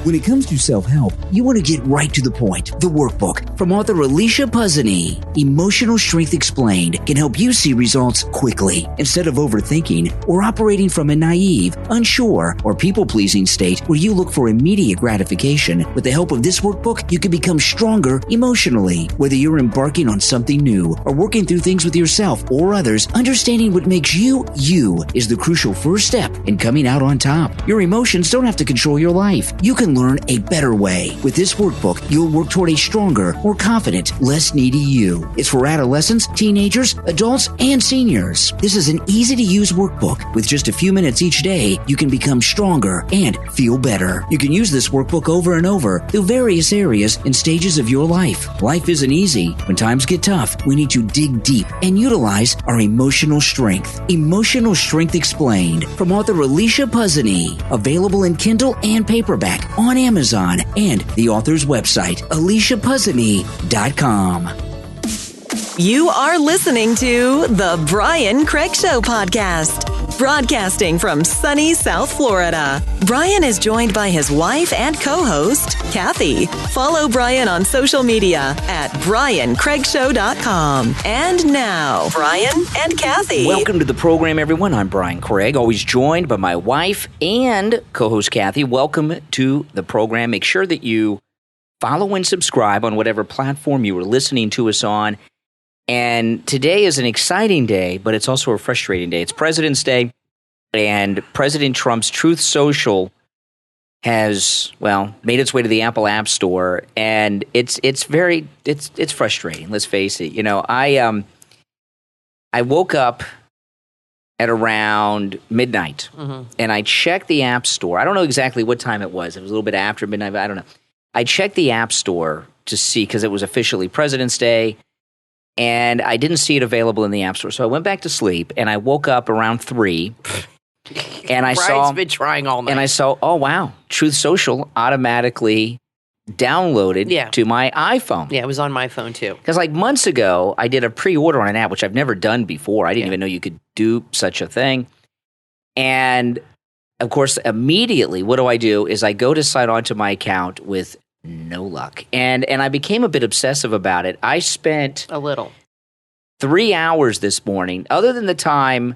When it comes to self-help, you want to get right to the point. The workbook from author Alicia Puzzany, Emotional Strength Explained, can help you see results quickly instead of overthinking or operating from a naive, unsure, or people-pleasing state where you look for immediate gratification. With the help of this workbook, you can become stronger emotionally. Whether you're embarking on something new or working through things with yourself or others, understanding what makes you, you is the crucial first step in coming out on top. Your emotions don't have to control your life. You can learn a better way. With this workbook, you'll work toward a stronger, more confident, less needy you. It's for adolescents, teenagers, adults, and seniors. This is an easy-to-use workbook. With just a few minutes each day, you can become stronger and feel better. You can use this workbook over and over through various areas and stages of your life. Life isn't easy. When times get tough, we need to dig deep and utilize our emotional strength. Emotional Strength Explained from author Alicia Puzzany. Available in Kindle and paperback on Amazon and the author's website, aliciapuzzany.com. You are listening to The Brian Craig Show podcast, broadcasting from sunny South Florida. Brian is joined by his wife and co-host, Kathy. Follow Brian on social media at briancraigshow.com. And now, Brian and Kathy. Welcome to the program, everyone. I'm Brian Craig, always joined by my wife and co-host, Kathy. Welcome to the program. Make sure that you follow and subscribe on whatever platform you are listening to us on. And today is an exciting day, but it's also a frustrating day. It's President's Day, and President Trump's Truth Social has, made its way to the Apple App Store, and it's frustrating. Let's face it. You know, I woke up at around midnight, and I checked the App Store. I don't know exactly what time it was. It was a little bit after midnight, but I don't know. I checked the App Store to see, because it was officially President's Day, and I didn't see it available in the App Store. So I went back to sleep, and I woke up around 3, and I saw... been trying all night. And I saw, oh, wow, Truth Social automatically downloaded to my iPhone. Yeah, it was on my phone, too. Because like months ago, I did a pre-order on an app, which I've never done before. I didn't even know you could do such a thing. And, of course, immediately, what do? Is I go to sign on to my account with no luck. And I became a bit obsessive about it. I spent a little 3 hours this morning, other than the time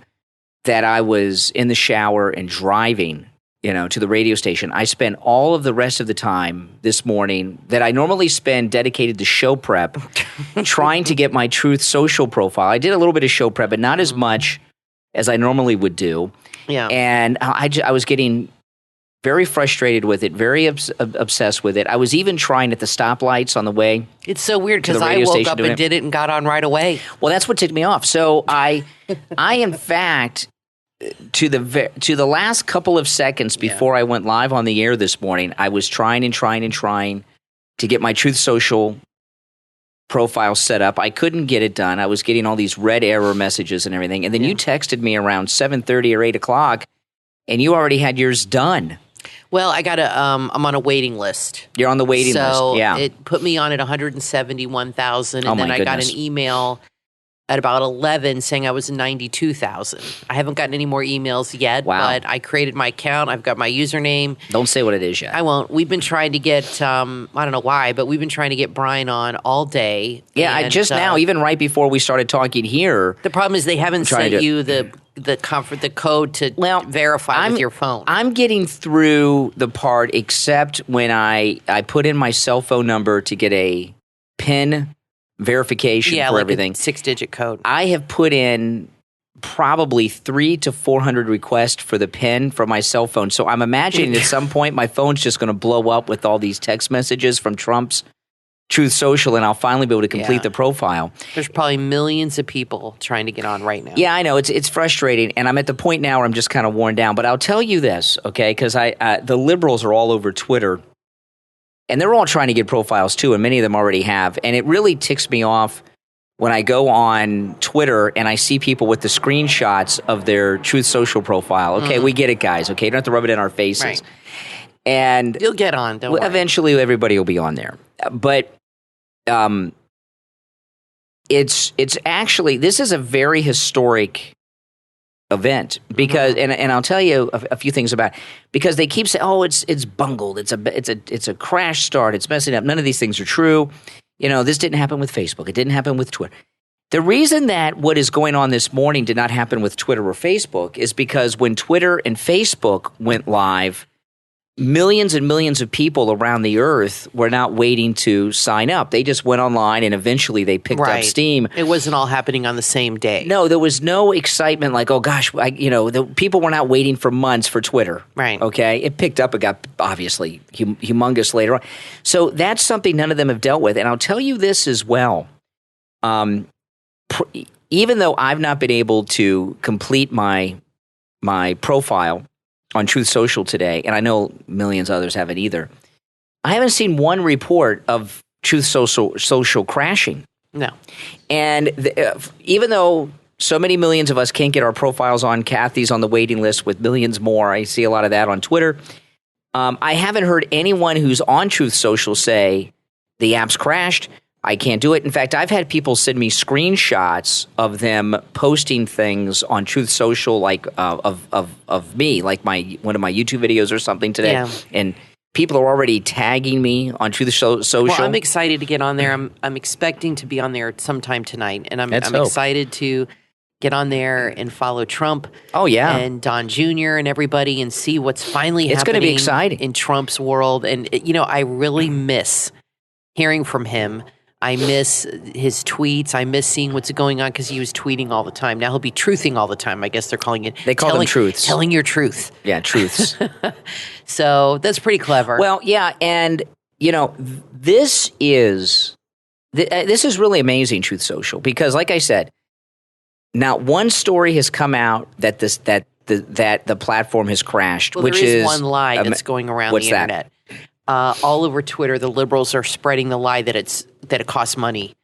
that I was in the shower and driving, to the radio station. I spent all of the rest of the time this morning that I normally spend dedicated to show prep, trying to get my Truth Social profile. I did a little bit of show prep, but not as much as I normally would do. Yeah. And I was getting very frustrated with it, very obsessed with it. I was even trying at the stoplights on the way. It's so weird because I woke up and did it and got on right away. Well, that's what ticked me off. So I in fact, to the last couple of seconds before I went live on the air this morning, I was trying to get my Truth Social profile set up. I couldn't get it done. I was getting all these red error messages and everything. And then you texted me around 7:30 or 8 o'clock, and you already had yours done. Well, I'm on a waiting list. You're on the waiting list, yeah. So it put me on at 171,000, and then I got an email at about 11 saying I was 92,000. I haven't gotten any more emails yet, but I created my account. I've got my username. Don't say what it is yet. I won't. We've been trying to get, I don't know why, but we've been trying to get Brian on all day. Yeah, and, now, even right before we started talking here. The problem is they haven't sent you the code to verify with your phone. I'm getting through the part except when I put in my cell phone number to get a PIN verification for everything. A 6-digit code. I have put in probably 300 to 400 requests for the PIN for my cell phone. So I'm imagining at some point my phone's just going to blow up with all these text messages from Trump's Truth Social, and I'll finally be able to complete the profile. There's probably millions of people trying to get on right now. Yeah, I know. It's frustrating, and I'm at the point now where I'm just kind of worn down. But I'll tell you this, okay, because the liberals are all over Twitter, and they're all trying to get profiles too, and many of them already have. And it really ticks me off when I go on Twitter and I see people with the screenshots of their Truth Social profile. Okay, we get it, guys. Okay, you don't have to rub it in our faces. Right. And you'll get on. Don't worry. Eventually, everybody will be on there. But it's actually, this is a very historic event because, and I'll tell you a few things about it, because they keep saying, "Oh, it's bungled. It's a crash start. It's messing up." None of these things are true. This didn't happen with Facebook. It didn't happen with Twitter. The reason that what is going on this morning did not happen with Twitter or Facebook is because when Twitter and Facebook went live, millions and millions of people around the earth were not waiting to sign up. They just went online and eventually they picked up steam. It wasn't all happening on the same day. No, there was no excitement like, oh gosh, the people were not waiting for months for Twitter. Right. Okay. It picked up. It got obviously humongous later on. So that's something none of them have dealt with. And I'll tell you this as well. Even though I've not been able to complete my profile on Truth Social today, and I know millions of others haven't either, I haven't seen one report of Truth Social crashing. No. And even though so many millions of us can't get our profiles on, Kathy's on the waiting list with millions more. I see a lot of that on Twitter. I haven't heard anyone who's on Truth Social say the app's crashed. I can't do it. In fact, I've had people send me screenshots of them posting things on Truth Social, like of me, like one of my YouTube videos or something today. Yeah. And people are already tagging me on Truth Social. Well, I'm excited to get on there. I'm expecting to be on there sometime tonight, and I'm excited to get on there and follow Trump. Oh yeah, and Don Jr. and everybody, and see what's finally happening. It's going to be exciting in Trump's world. And I really miss hearing from him. I miss his tweets. I miss seeing what's going on because he was tweeting all the time. Now he'll be truthing all the time. I guess they're calling it. They call them truths. Telling your truth. Yeah, truths. So that's pretty clever. Well, yeah, and this is really amazing, Truth Social, because, like I said, not one story has come out that the platform has crashed. Well, which there is one lie that's going around the internet. That? All over Twitter, the liberals are spreading the lie that it costs money.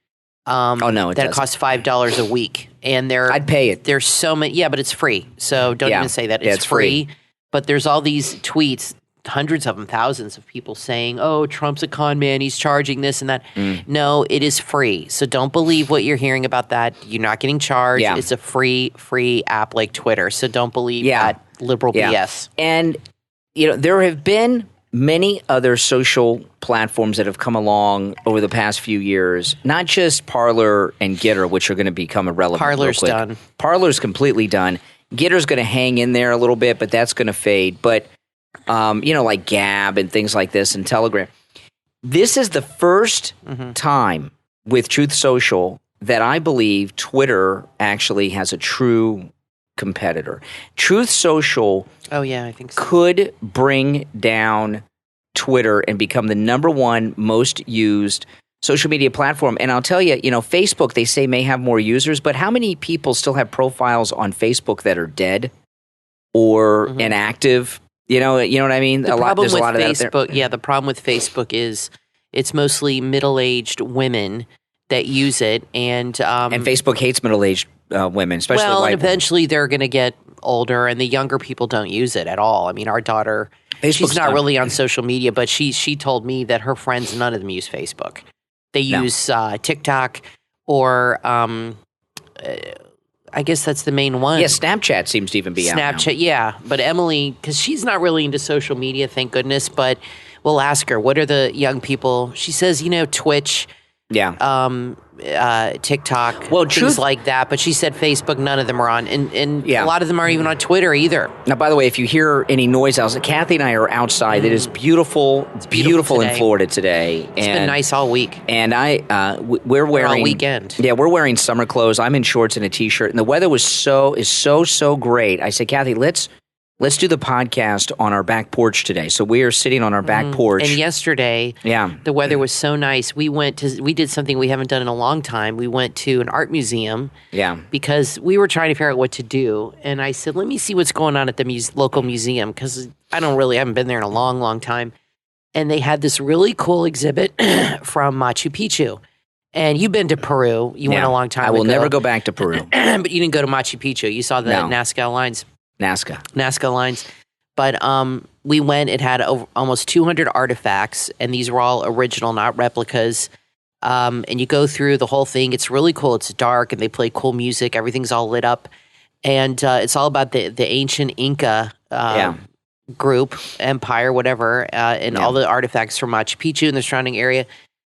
Oh no, it costs $5 a week, and I'd pay it. There's so many, but it's free. So don't even say that it's free. But there's all these tweets, hundreds of them, thousands of people saying, "Oh, Trump's a con man. He's charging this and that." No, it is free. So don't believe what you're hearing about that. You're not getting charged. Yeah. It's a free app like Twitter. So don't believe that liberal BS. And there have been many other social platforms that have come along over the past few years, not just Parler and Getter, which are going to become irrelevant. Parler's done. Parler's completely done. Getter's going to hang in there a little bit, but that's going to fade. But, like Gab and things like this and Telegram. This is the first time with Truth Social that I believe Twitter actually has a true competitor. Truth Social I think so. Could bring down Twitter and become the number one most used social media platform. And I'll tell you, Facebook, they say, may have more users, but how many people still have profiles on Facebook that are dead or inactive? You know what I mean? The problem with Facebook, the problem with Facebook is it's mostly middle-aged women that use it, and Facebook hates middle-aged women, especially white and eventually women. They're going to get older, and the younger people don't use it at all. I mean, our daughter, she's not really on social media, but she told me that her friends, none of them use Facebook. They use TikTok or I guess that's the main one. Yeah, Snapchat seems to even be out now. Snapchat, yeah. But Emily, because she's not really into social media, thank goodness, but we'll ask her, what are the young people? She says, Twitch. Yeah. TikTok, things like that. But she said Facebook, none of them are on. And a lot of them aren't even on Twitter either. Now, by the way, if you hear any noise outside, Kathy and I are outside. It is beautiful. It's beautiful in Florida today. It's been nice all week. And we're wearing... all weekend. Yeah, we're wearing summer clothes. I'm in shorts and a T-shirt. And the weather is so great. I said, Kathy, let's do the podcast on our back porch today. So we are sitting on our back porch. And yesterday, the weather was so nice. We did something we haven't done in a long time. We went to an art museum. Yeah. Because we were trying to figure out what to do. And I said, let me see what's going on at the local museum, because I haven't been there in a long, long time. And they had this really cool exhibit from Machu Picchu. And you've been to Peru. You went a long time ago. I will never go back to Peru. But you didn't go to Machu Picchu. You saw the Nazca lines. Nazca lines. But we went, it had almost 200 artifacts, and these were all original, not replicas. And you go through the whole thing. It's really cool. It's dark, and they play cool music. Everything's all lit up. And it's all about the ancient Inca group, empire, whatever, and all the artifacts from Machu Picchu and the surrounding area.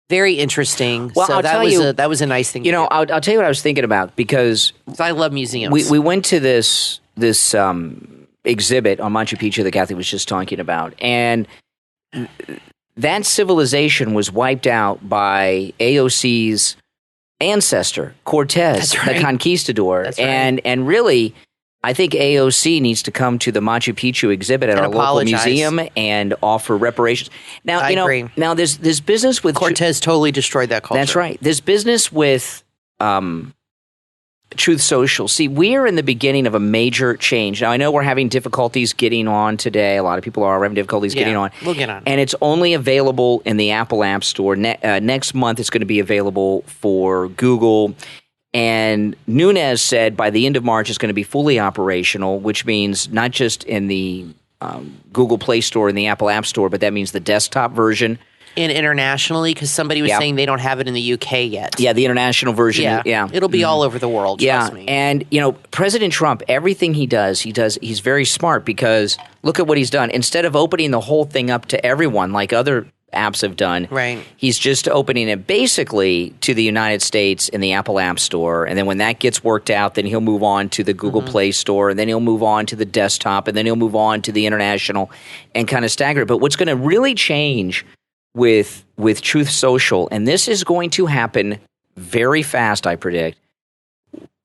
Very interesting. Well, so that was a nice thing. I'll tell you what I was thinking about, because I love museums. We went to this exhibit on Machu Picchu that Kathy was just talking about, and that civilization was wiped out by AOC's ancestor, Cortez, the conquistador. That's right. And really, I think AOC needs to come to the Machu Picchu exhibit at our local museum and offer reparations. Now, I agree. Now there's business with Cortez totally destroyed that culture. That's right. There's business with Truth Social. See, we're in the beginning of a major change. Now, I know we're having difficulties getting on today. A lot of people are having difficulties getting on. We'll get on. And it's only available in the Apple App Store. Next month, it's going to be available for Google. And Nunes said by the end of March, it's going to be fully operational, which means not just in the Google Play Store and the Apple App Store, but that means the desktop version. And internationally, because somebody was saying they don't have it in the UK yet. Yeah, the international version. Yeah. It'll be all over the world, trust me. And, President Trump, everything he does, he's very smart, because look at what he's done. Instead of opening the whole thing up to everyone like other apps have done, right, he's just opening it basically to the United States in the Apple App Store. And then when that gets worked out, then he'll move on to the Google Play Store, and then he'll move on to the desktop, and then he'll move on to the international, and kind of stagger it. But what's going to really change with Truth Social, and this is going to happen very fast, I predict,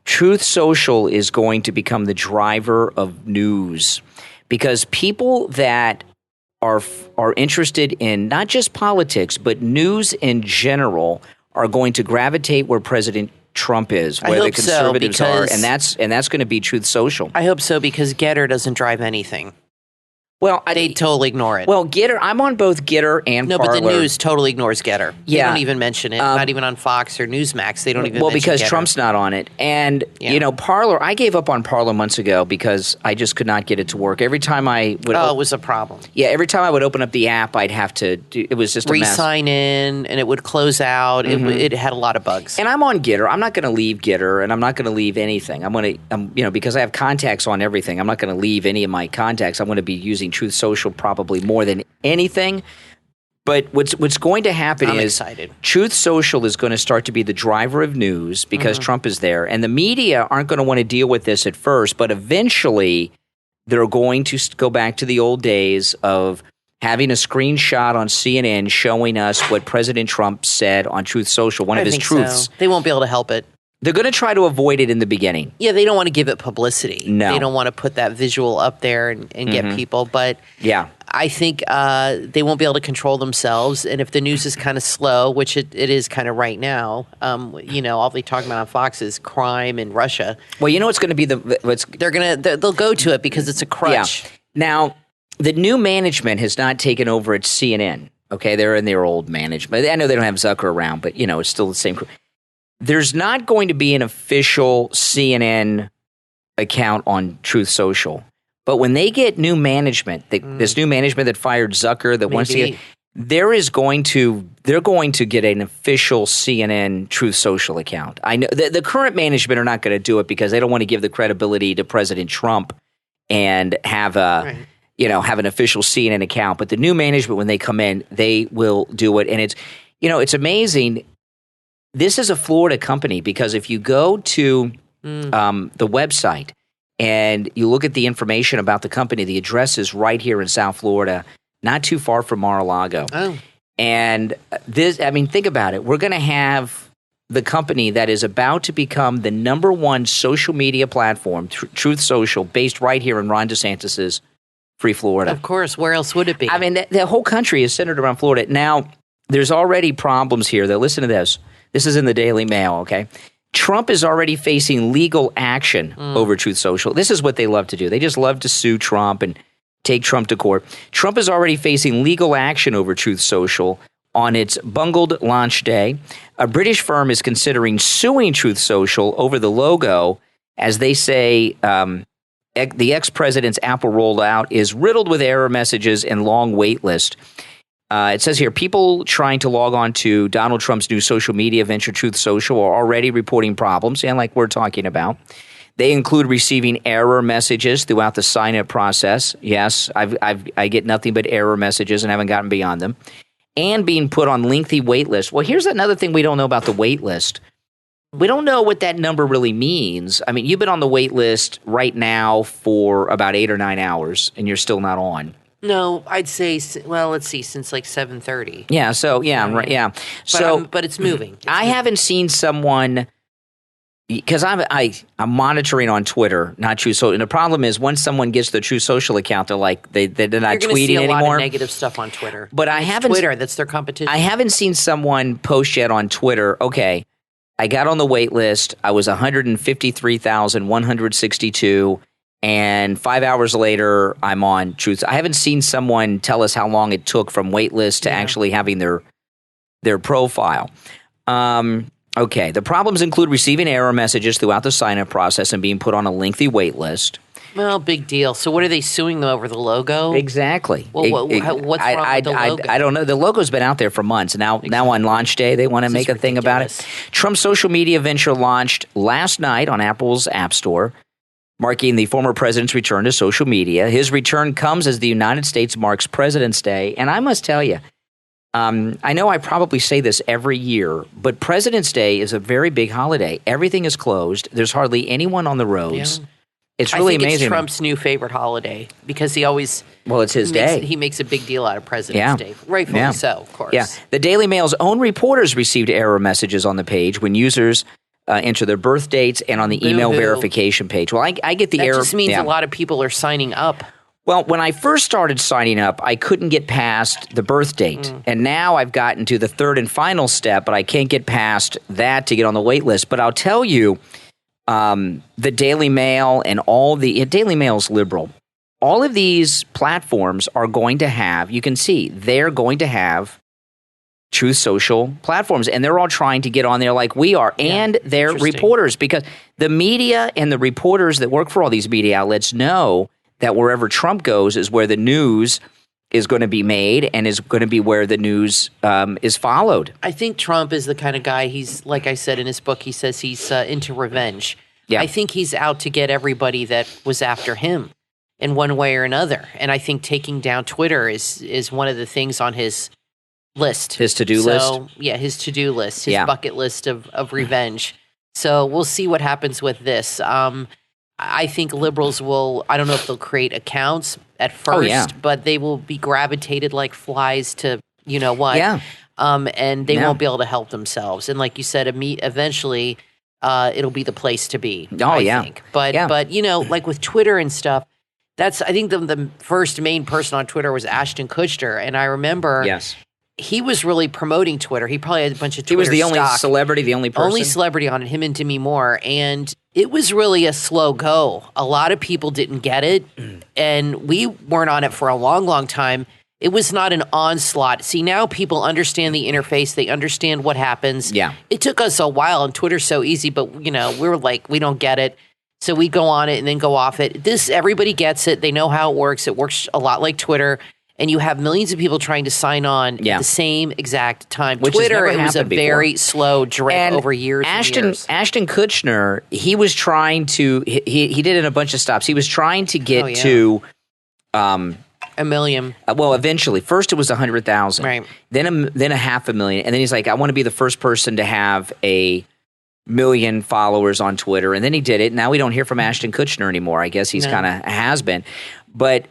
Truth Social is going to become the driver of news, because people that are interested in not just politics, but news in general are going to gravitate where President Trump is, where the conservatives are, and that's going to be Truth Social. I hope so, because Getter doesn't drive anything. Well, they totally ignore it. Well, Getter, I'm on both Getter and Parler. No, but the news totally ignores Getter. Yeah. They don't even mention it. Not even on Fox or Newsmax. They don't even mention because Getter. Trump's not on it. And, Parler, I gave up on Parler months ago because I just could not get it to work. Every time I would... it was a problem. Yeah, every time I would open up the app, I'd have to... It was just a mess. Re-sign in, and it would close out. It had a lot of bugs. And I'm on Getter. I'm not going to leave Getter, and I'm not going to leave anything. I'm going to... because I have contacts on everything, I'm not going to leave any of my contacts. I'm going to be using Truth Social probably more than anything. But what's going to happen is Truth Social is going to start to be the driver of news, because Trump is there. And the media aren't going to want to deal with this at first, but eventually they're going to go back to the old days of having a screenshot on CNN showing us what President Trump said on Truth Social, one of his truths. So. They won't be able to help it. They're going to try to avoid it in the beginning. Yeah, they don't want to give it publicity. No. They don't want to put that visual up there and get people. But I think they won't be able to control themselves. And if the news is kind of slow, which it is kind of right now, all they talk about on Fox is crime in Russia. Well, it's going to be they'll go to it because it's a crutch. Yeah. Now, the new management has not taken over at CNN. Okay, they're in their old management. I know they don't have Zucker around, but it's still the same crew. There's not going to be an official CNN account on Truth Social. But when they get new management, this new management that fired Zucker, that wants to get, they're going to get an official CNN Truth Social account. I know the current management are not going to do it because they don't want to give the credibility to President Trump and have have an official CNN account. But the new management, when they come in, they will do it. And it's amazing. This is a Florida company, because if you go to the website and you look at the information about the company, the address is right here in South Florida, not too far from Mar-a-Lago. Oh. And think about it. We're going to have the company that is about to become the number one social media platform, Truth Social, based right here in Ron DeSantis's free Florida. Of course. Where else would it be? The whole country is centered around Florida. Now, there's already problems here, though. Listen to this. This is in the Daily Mail, okay? Trump is already facing legal action over Truth Social. This is what they love to do. They just love to sue Trump and take Trump to court. Trump is already facing legal action over Truth Social on its bungled launch day. A British firm is considering suing Truth Social over the logo, as they say the ex-president's Apple rollout is riddled with error messages and long wait list. It says here, people trying to log on to Donald Trump's new social media venture, Truth Social, are already reporting problems, and like we're talking about. They include receiving error messages throughout the sign-up process. Yes, I get nothing but error messages and haven't gotten beyond them. And being put on lengthy wait lists. Well, here's another thing we don't know about the wait list. We don't know what that number really means. I mean, you've been on the wait list right now for about 8 or 9 hours, and you're still not on. No, I'd say, well, let's see, since like 7:30. Yeah, so, yeah, right, yeah. But it's moving. Haven't seen someone, because I'm monitoring on Twitter, not True Social. And the problem is, once someone gets the True Social account, they're like, they're not tweeting anymore. You're going to see a lot of negative stuff on Twitter. But Twitter, that's their competition. I haven't seen someone post yet on Twitter, okay, I got on the wait list, I was 153,162, and 5 hours later, I'm on Truth. I haven't seen someone tell us how long it took from wait list to actually having their profile. Okay, the problems include receiving error messages throughout the sign-up process and being put on a lengthy wait list. Well, big deal. So what are they suing them over, the logo? Exactly. Well, what's wrong with the logo? I don't know. The logo's been out there for months. Now on launch day, they want to make a thing about it. Trump's social media venture launched last night on Apple's App Store, marking the former president's return to social media. His return comes as the United States marks President's Day. And I must tell you, I know I probably say this every year, but President's Day is a very big holiday. Everything is closed. There's hardly anyone on the roads. Yeah. It's really amazing. It's Trump's new favorite holiday because he always... Well, it's his day. He makes a big deal out of President's Day. Rightfully so, of course. Yeah. The Daily Mail's own reporters received error messages on the page when users enter their birth dates and on the email verification page. Well, I get the error... That just means a lot of people are signing up. Well, when I first started signing up, I couldn't get past the birth date. And now I've gotten to the third and final step, but I can't get past that to get on the wait list. But I'll tell you, the Daily Mail and Daily Mail's liberal. All of these platforms are going to have, you can see, they're going to have Truth Social platforms. And they're all trying to get on there like we are. Yeah, and they're reporters, because the media and the reporters that work for all these media outlets know that wherever Trump goes is where the news is going to be made and is going to be where the news is followed. I think Trump is the kind of guy, he's, like I said in his book, he says he's into revenge. Yeah. I think he's out to get everybody that was after him in one way or another. And I think taking down Twitter is one of the things on his list. His to-do list? Yeah, his to-do list, his bucket list of revenge. So we'll see what happens with this. I think liberals will, I don't know if they'll create accounts at first, but they will be gravitated like flies to, you know what? Yeah. And they won't be able to help themselves. And like you said, eventually it'll be the place to be, I think. But, you know, like with Twitter and stuff, I think the first main person on Twitter was Ashton Kutcher. And I remember he was really promoting Twitter. He probably had a bunch of Twitter stock. He was the only celebrity, the only person? Only celebrity on it, him and Demi Moore. And it was really a slow go. A lot of people didn't get it, and we weren't on it for a long, long time. It was not an onslaught. See, now people understand the interface. They understand what happens. Yeah. It took us a while, and Twitter's so easy, but, you know, we were like, we don't get it. So we go on it and then go off it. Everybody gets it. They know how it works. It works a lot like Twitter. And you have millions of people trying to sign on at the same exact time. Which Twitter, it was a very slow drip over years and years. Ashton Kutcher, he was trying to, he did it in a bunch of stops. He was trying to get to... a million. Well, eventually. First it was 100,000. Right. Then 500,000. And then he's like, I want to be the first person to have 1 million followers on Twitter. And then he did it. Now we don't hear from Ashton Kutcher anymore. I guess he's kind of has been. But...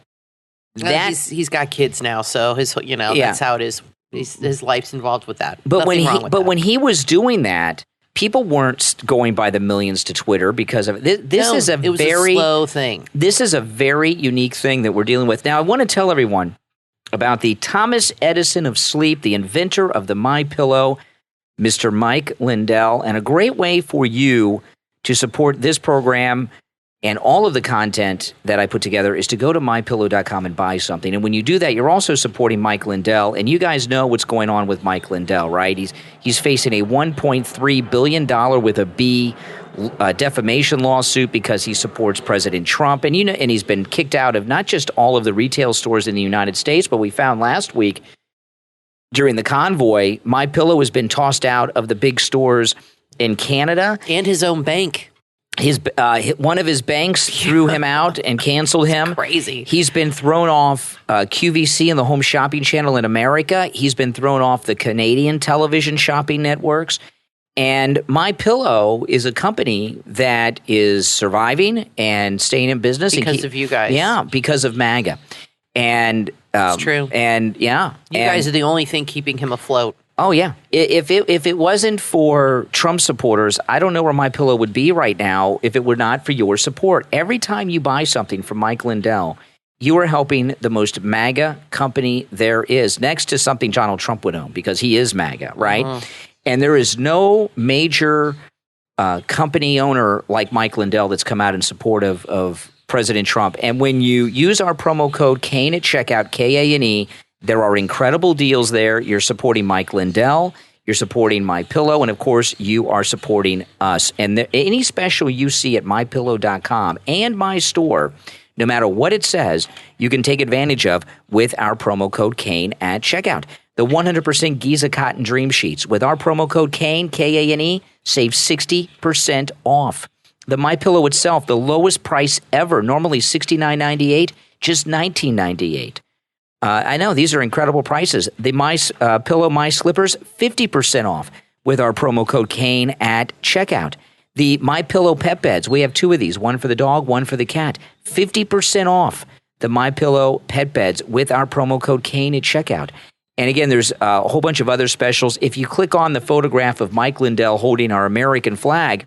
he's got kids now, so that's how it is. His life's involved with that. But when he was doing that, people weren't going by the millions to Twitter because of it. This is a slow thing. This is a very unique thing that we're dealing with. Now, I want to tell everyone about the Thomas Edison of sleep, the inventor of the MyPillow, Mr. Mike Lindell, and a great way for you to support this program and all of the content that I put together is to go to MyPillow.com and buy something. And when you do that, you're also supporting Mike Lindell. And you guys know what's going on with Mike Lindell, right? He's facing a $1.3 billion with a B defamation lawsuit because he supports President Trump. And and he's been kicked out of not just all of the retail stores in the United States, but we found last week during the convoy, MyPillow has been tossed out of the big stores in Canada. And his own bank. One of his banks threw him out and canceled him. Crazy. He's been thrown off QVC and the Home Shopping Channel in America. He's been thrown off the Canadian television shopping networks. And MyPillow is a company that is surviving and staying in business because of you guys. Yeah, because of MAGA. And it's true. And yeah, you guys are the only thing keeping him afloat. Oh yeah. If it wasn't for Trump supporters, I don't know where MyPillow would be right now if it were not for your support. Every time you buy something from Mike Lindell, you are helping the most MAGA company there is, next to something Donald Trump would own, because he is MAGA, right? Mm-hmm. And there is no major company owner like Mike Lindell that's come out in support of President Trump. And when you use our promo code Kane at checkout, Kane, there are incredible deals there. You're supporting Mike Lindell. You're supporting MyPillow. And, of course, you are supporting us. And any special you see at MyPillow.com and my store, no matter what it says, you can take advantage of with our promo code Kane at checkout. The 100% Giza Cotton Dream Sheets. With our promo code Kane, Kane, save 60% off. The MyPillow itself, the lowest price ever, normally $69.98, just $19.98. I know, these are incredible prices. The Pillow My Slippers, 50% off with our promo code Kane at checkout. The MyPillow Pet Beds, we have two of these, one for the dog, one for the cat. 50% off the MyPillow Pet Beds with our promo code Kane at checkout. And again, there's a whole bunch of other specials. If you click on the photograph of Mike Lindell holding our American flag,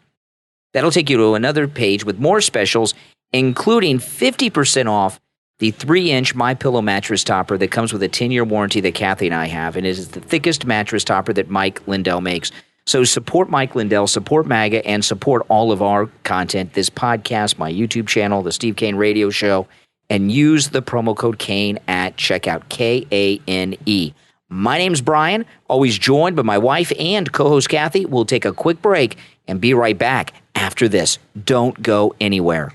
that'll take you to another page with more specials, including 50% off the 3-inch MyPillow mattress topper that comes with a 10-year warranty that Kathy and I have, and it is the thickest mattress topper that Mike Lindell makes. So support Mike Lindell, support MAGA, and support all of our content, this podcast, my YouTube channel, the Steve Kane Radio Show, and use the promo code Kane at checkout, Kane. My name's Brian, always joined by my wife and co-host Kathy. We'll take a quick break and be right back after this. Don't go anywhere.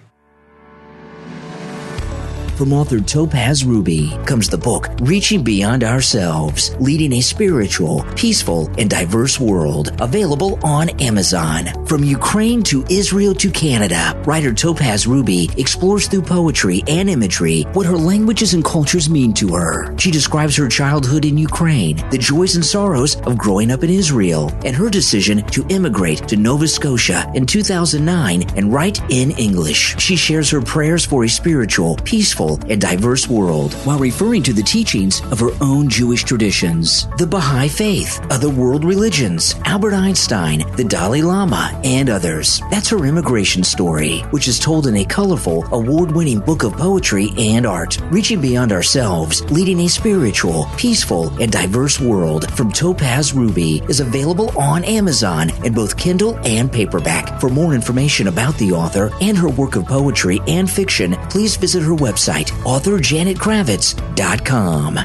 From author Topaz Ruby comes the book Reaching Beyond Ourselves, Leading a Spiritual, Peaceful, and Diverse World, available on Amazon. From Ukraine to Israel to Canada, writer Topaz Ruby explores through poetry and imagery what her languages and cultures mean to her. She describes her childhood in Ukraine, the joys and sorrows of growing up in Israel, and her decision to immigrate to Nova Scotia in 2009 and write in English. She shares her prayers for a spiritual, peaceful, and diverse world while referring to the teachings of her own Jewish traditions, the Baha'i faith, other world religions, Albert Einstein, the Dalai Lama, and others. That's her immigration story, which is told in a colorful, award-winning book of poetry and art. Reaching Beyond Ourselves, Leading a Spiritual, Peaceful, and Diverse World from Topaz Ruby is available on Amazon in both Kindle and paperback. For more information about the author and her work of poetry and fiction, please visit her website, authorjanetkravitz.com.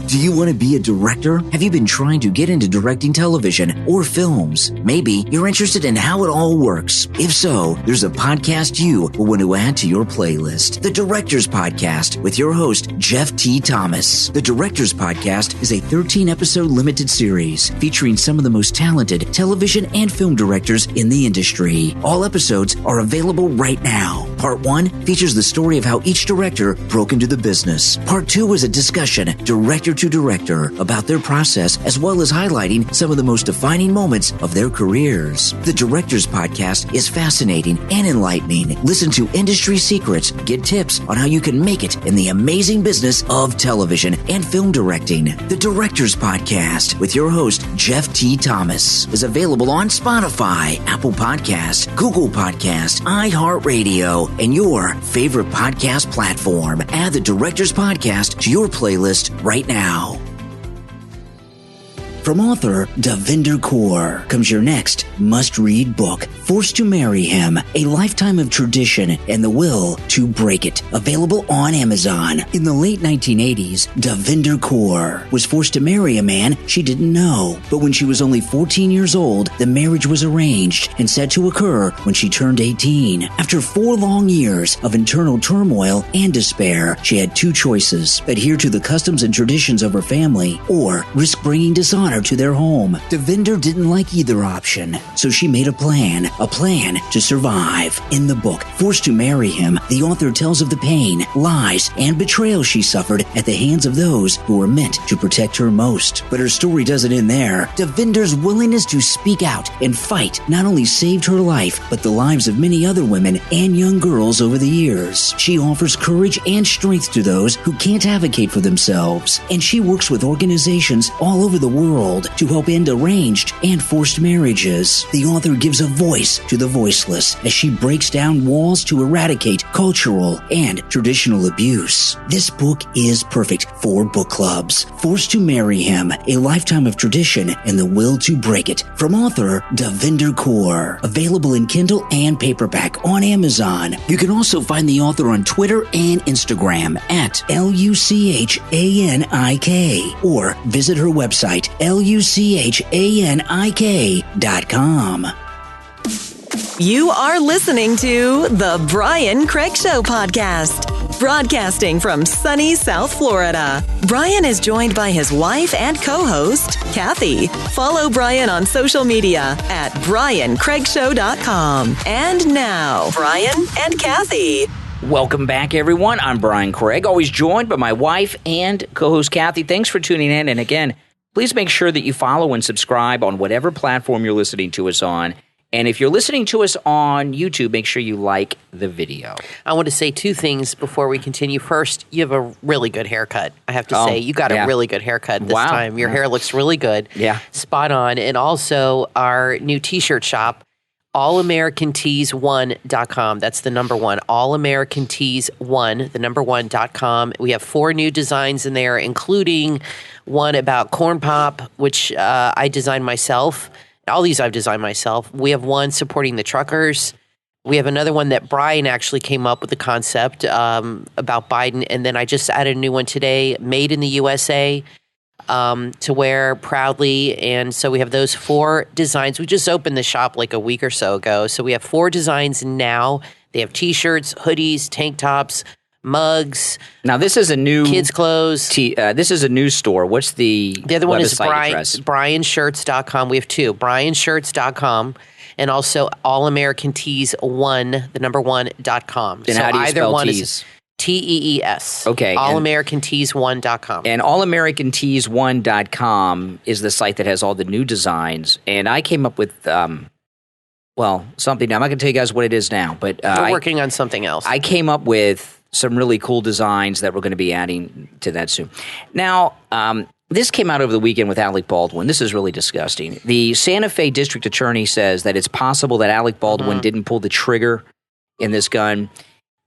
Do you want to be a director? Have you been trying to get into directing television or films? Maybe you're interested in how it all works. If so, there's a podcast you will want to add to your playlist. The Directors Podcast with your host, Jeff T. Thomas. The Directors Podcast is a 13-episode limited series featuring some of the most talented television and film directors in the industry. All episodes are available right now. Part 1 features the story of how each director broke into the business. Part 2 is a discussion, director to director, about their process, as well as highlighting some of the most defining moments of their careers. The Directors Podcast is fascinating and enlightening. Listen to industry secrets, get tips on how you can make it in the amazing business of television and film directing. The Directors Podcast with your host, Jeff T. Thomas, is available on Spotify, Apple Podcasts, Google Podcasts, iHeartRadio, and your favorite podcast platform. Add the Directors Podcast to your playlist right now. From author Davinder Kaur comes your next must-read book, Forced to Marry Him, A Lifetime of Tradition and the Will to Break It, available on Amazon. In the late 1980s, Davinder Kaur was forced to marry a man she didn't know. But when she was only 14 years old, the marriage was arranged and set to occur when she turned 18. After 4 long years of internal turmoil and despair, she had 2 choices: adhere to the customs and traditions of her family or risk bringing dishonor to their home. Davinder didn't like either option, so she made a plan. a plan to survive. In the book, Forced to Marry Him, the author tells of the pain, lies, and betrayal she suffered at the hands of those who were meant to protect her most. But her story doesn't end there. Devinder's willingness to speak out and fight not only saved her life, but the lives of many other women and young girls over the years. She offers courage and strength to those who can't advocate for themselves, and she works with organizations all over the world to help end arranged and forced marriages. The author gives a voice to the voiceless as she breaks down walls to eradicate cultural and traditional abuse. This book is perfect for book clubs. Forced to Marry Him, a lifetime of tradition and the will to break it, from author Devinder Kaur. Available in Kindle and paperback on Amazon. You can also find the author on Twitter and Instagram at LUCHANIK, or visit her website LUCHANIK.com. You are listening to The Brian Craig Show podcast, broadcasting from sunny South Florida. Brian is joined by his wife and co-host, Kathy. Follow Brian on social media at BrianCraigShow.com. And now, Brian and Kathy. Welcome back, everyone. I'm Brian Craig, always joined by my wife and co-host, Kathy. Thanks for tuning in. And again, please make sure that you follow and subscribe on whatever platform you're listening to us on. And if you're listening to us on YouTube, make sure you like the video. I want to say two things before we continue. First, you have a really good haircut. I have to say, you got a really good haircut this time. Your hair looks really good. Yeah. Spot on. And also, our new T-shirt shop, allamericantees1.com. That's the number one. allamericantees1, the number one.com. We have 4 new designs in there, including one about corn pop, which I designed myself. All these I've designed myself. We have one supporting the truckers. We have another one that Brian actually came up with the concept about Biden. And then I just added a new one today, Made in the USA, to wear proudly. And so we have those 4 designs. We just opened the shop like a week or so ago. So we have 4 designs now. They have T-shirts, hoodies, tank tops, mugs. Now, this is a new kids' clothes. This is a new store. What's the other one? Is address? BrianShirts.com. We have 2, BrianShirts.com, and also allamericantees1, the number one.com. And so how do you either spell one tees? Is TEES. Okay. allamericantees1.com. And allamericantees1.com is the site that has all the new designs. And I came up with something. I'm not going to tell you guys what it is now, but we're working on something else. I came up with some really cool designs that we're going to be adding to that soon. Now, this came out over the weekend with Alec Baldwin. This is really disgusting. The Santa Fe district attorney says that it's possible that Alec Baldwin didn't pull the trigger in this gun.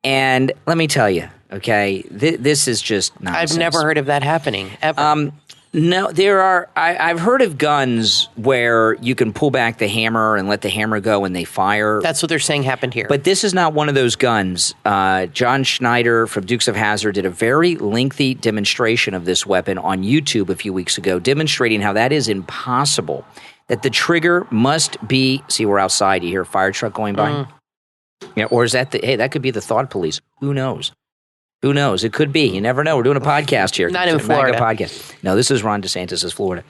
And let me tell you, okay, this is just nonsense. I've never heard of that happening, ever. No, there are. I've heard of guns where you can pull back the hammer and let the hammer go and they fire. That's what they're saying happened here. But this is not one of those guns. John Schneider from Dukes of Hazzard did a very lengthy demonstration of this weapon on YouTube a few weeks ago, demonstrating how that is impossible, that the trigger must be, see, we're outside, you hear a fire truck going by? Yeah, or is that that could be the thought police. Who knows? Who knows? It could be. You never know. We're doing a podcast here. Not in Florida. Podcast. No, this is Ron DeSantis' Florida.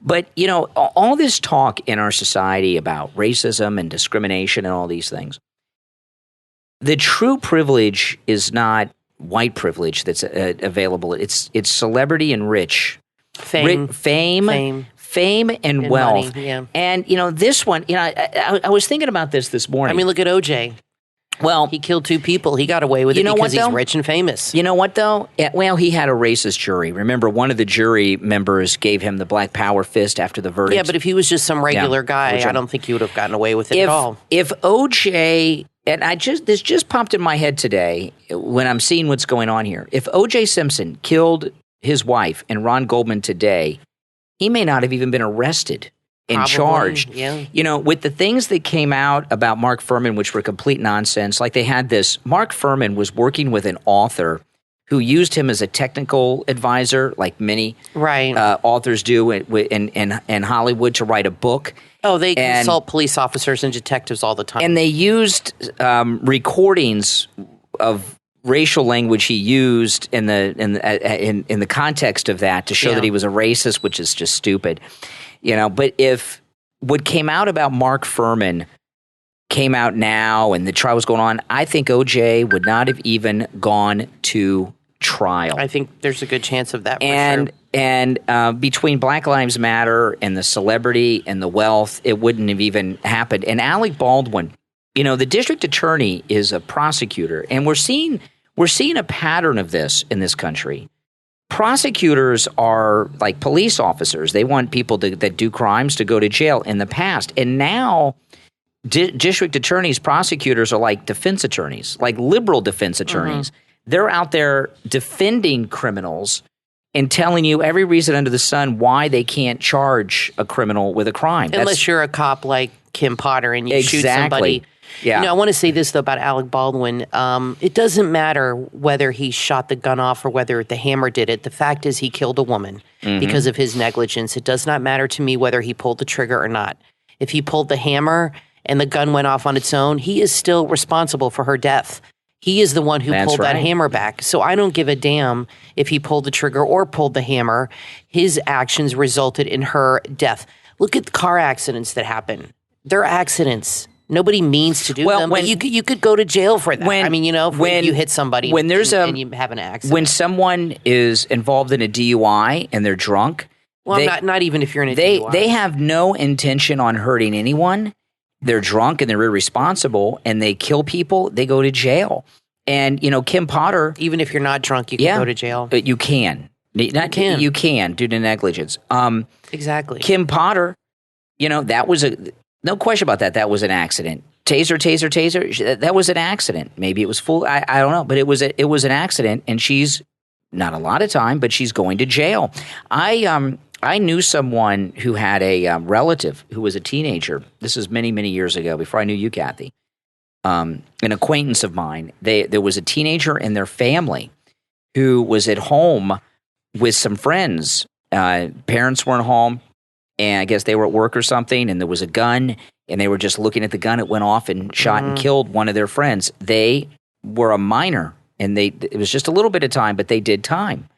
But, you know, all this talk in our society about racism and discrimination and all these things, the true privilege is not white privilege that's available. It's celebrity and rich. Fame and wealth. Money, yeah. And, you know, this one, you know, I was thinking about this morning. I mean, look at OJ. Well, he killed 2 people. He got away with it because he's rich and famous. You know what, though? Well, he had a racist jury. Remember, one of the jury members gave him the Black Power fist after the verdict. Yeah, but if he was just some regular guy, I don't think he would have gotten away with it at all. If OJ, and this just popped in my head today when I'm seeing what's going on here. If OJ Simpson killed his wife and Ron Goldman today, he may not have even been arrested and charged. Yeah. You know, with the things that came out about Mark Furman, which were complete nonsense, like they had this, Mark Furman was working with an author who used him as a technical advisor, like many authors do in Hollywood to write a book. Oh, they consult police officers and detectives all the time. And they used recordings of racial language he used in the context of that to show that he was a racist, which is just stupid. You know, but if what came out about Mark Furman came out now and the trial was going on, I think OJ would not have even gone to trial. I think there's a good chance of that for sure. And between Black Lives Matter and the celebrity and the wealth, it wouldn't have even happened. And Alec Baldwin, the district attorney is a prosecutor, and we're seeing a pattern of this in this country. Prosecutors are like police officers. They want people that do crimes to go to jail in the past. And now district attorneys, prosecutors are like defense attorneys, like liberal defense attorneys. They're out there defending criminals and telling you every reason under the sun why they can't charge a criminal with a crime. Unless you're a cop like Kim Potter and you shoot somebody. Yeah. I want to say this, though, about Alec Baldwin. It doesn't matter whether he shot the gun off or whether the hammer did it. The fact is he killed a woman because of his negligence. It does not matter to me whether he pulled the trigger or not. If he pulled the hammer and the gun went off on its own, he is still responsible for her death. He is the one who pulled that hammer back. So I don't give a damn if he pulled the trigger or pulled the hammer. His actions resulted in her death. Look at the car accidents that happen. They're accidents. Nobody means to do them, but you could go to jail for that. When you hit somebody and you have an accident. When someone is involved in a DUI and they're drunk. Well, not even if you're in a DUI. They have no intention on hurting anyone. They're drunk and they're irresponsible and they kill people, they go to jail. And, Kim Potter. Even if you're not drunk, you can go to jail. You can. You can due to negligence. Exactly. Kim Potter, that was no question about that. That was an accident. Taser. That was an accident. Maybe it was full. I don't know. But it was an accident. And she's not a lot of time, but she's going to jail. I knew someone who had a relative who was a teenager. This is many, many years ago, before I knew you, Kathy. An acquaintance of mine. There was a teenager in their family who was at home with some friends. Parents weren't home, and I guess they were at work or something, and there was a gun, and they were just looking at the gun. It went off and shot and killed one of their friends. They were a minor, and it was just a little bit of time, but they did time.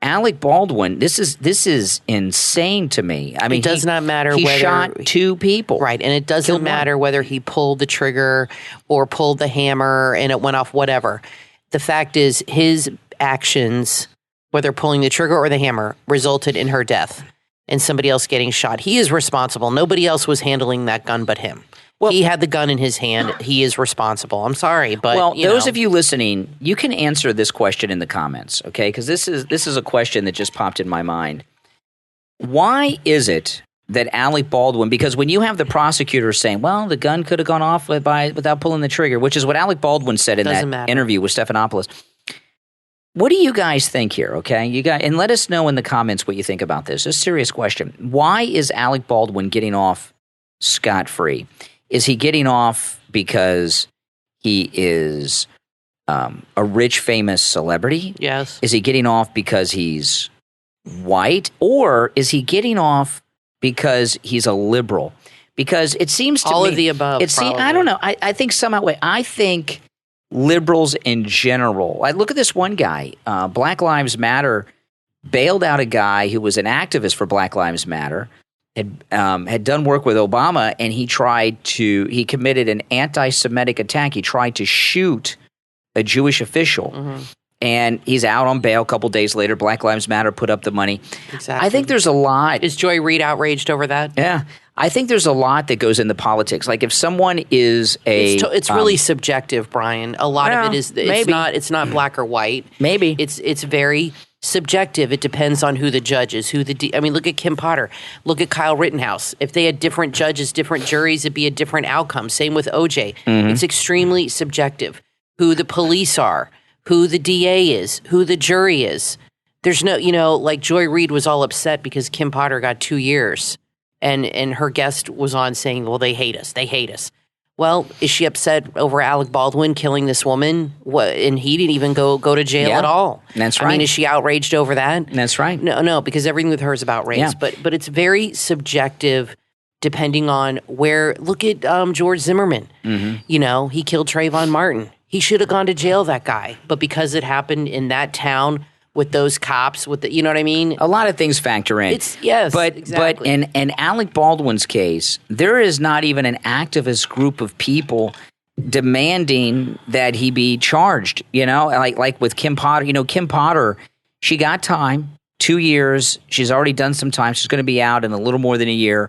Alec Baldwin, this is insane to me. I mean, it does not matter he whether shot two people, right? And it doesn't matter whether he pulled the trigger or pulled the hammer and it went off. Whatever. The fact is, his actions, whether pulling the trigger or the hammer, resulted in her death and somebody else getting shot. He is responsible. Nobody else was handling that gun but him. Well, he had the gun in his hand. He is responsible. I'm sorry, but those of you listening, you can answer this question in the comments, okay? Because this is a question that just popped in my mind. Why is it that Alec Baldwin? Because when you have the prosecutor saying, "Well, the gun could have gone off without pulling the trigger," which is what Alec Baldwin said in that interview with Stephanopoulos. What do you guys think here? Okay, and let us know in the comments what you think about this. It's a serious question. Why is Alec Baldwin getting off scot-free? Is he getting off because he is a rich, famous celebrity? Yes. Is he getting off because he's white? Or is he getting off because he's a liberal? Because it seems to me— all of the above, I don't know. I think somehow— I think liberals in general— I look at this one guy, Black Lives Matter, bailed out a guy who was an activist for Black Lives Matter, had done work with Obama, and he committed an anti-Semitic attack. He tried to shoot a Jewish official, and he's out on bail. A couple days later, Black Lives Matter put up the money. Exactly. I think there's a lot. Is Joy Reid outraged over that? Yeah. I think there's a lot that goes into politics. Like if someone is it's really subjective, Brian. A lot of it is it's not black or white. Maybe it's very subjective. It depends on who the judge is, look at Kim Potter. Look at Kyle Rittenhouse. If they had different judges, different juries, it'd be a different outcome. Same with OJ. It's extremely subjective. Who the police are, who the DA is, who the jury is. There's no, like Joy Reid was all upset because Kim Potter got 2 years. And her guest was on saying, well, they hate us. They hate us. Well, is she upset over Alec Baldwin killing this woman? And he didn't even go to jail at all. That's right. I mean, is she outraged over that? That's right. No, because everything with her is about race. Yeah. But it's very subjective depending on where. Look at George Zimmerman. He killed Trayvon Martin. He should have gone to jail, that guy. But because it happened in that town with those cops, you know what I mean? A lot of things factor in. Exactly. But in Alec Baldwin's case, there is not even an activist group of people demanding that he be charged, like with Kim Potter. Kim Potter, she got time, 2 years. She's already done some time. She's going to be out in a little more than a year.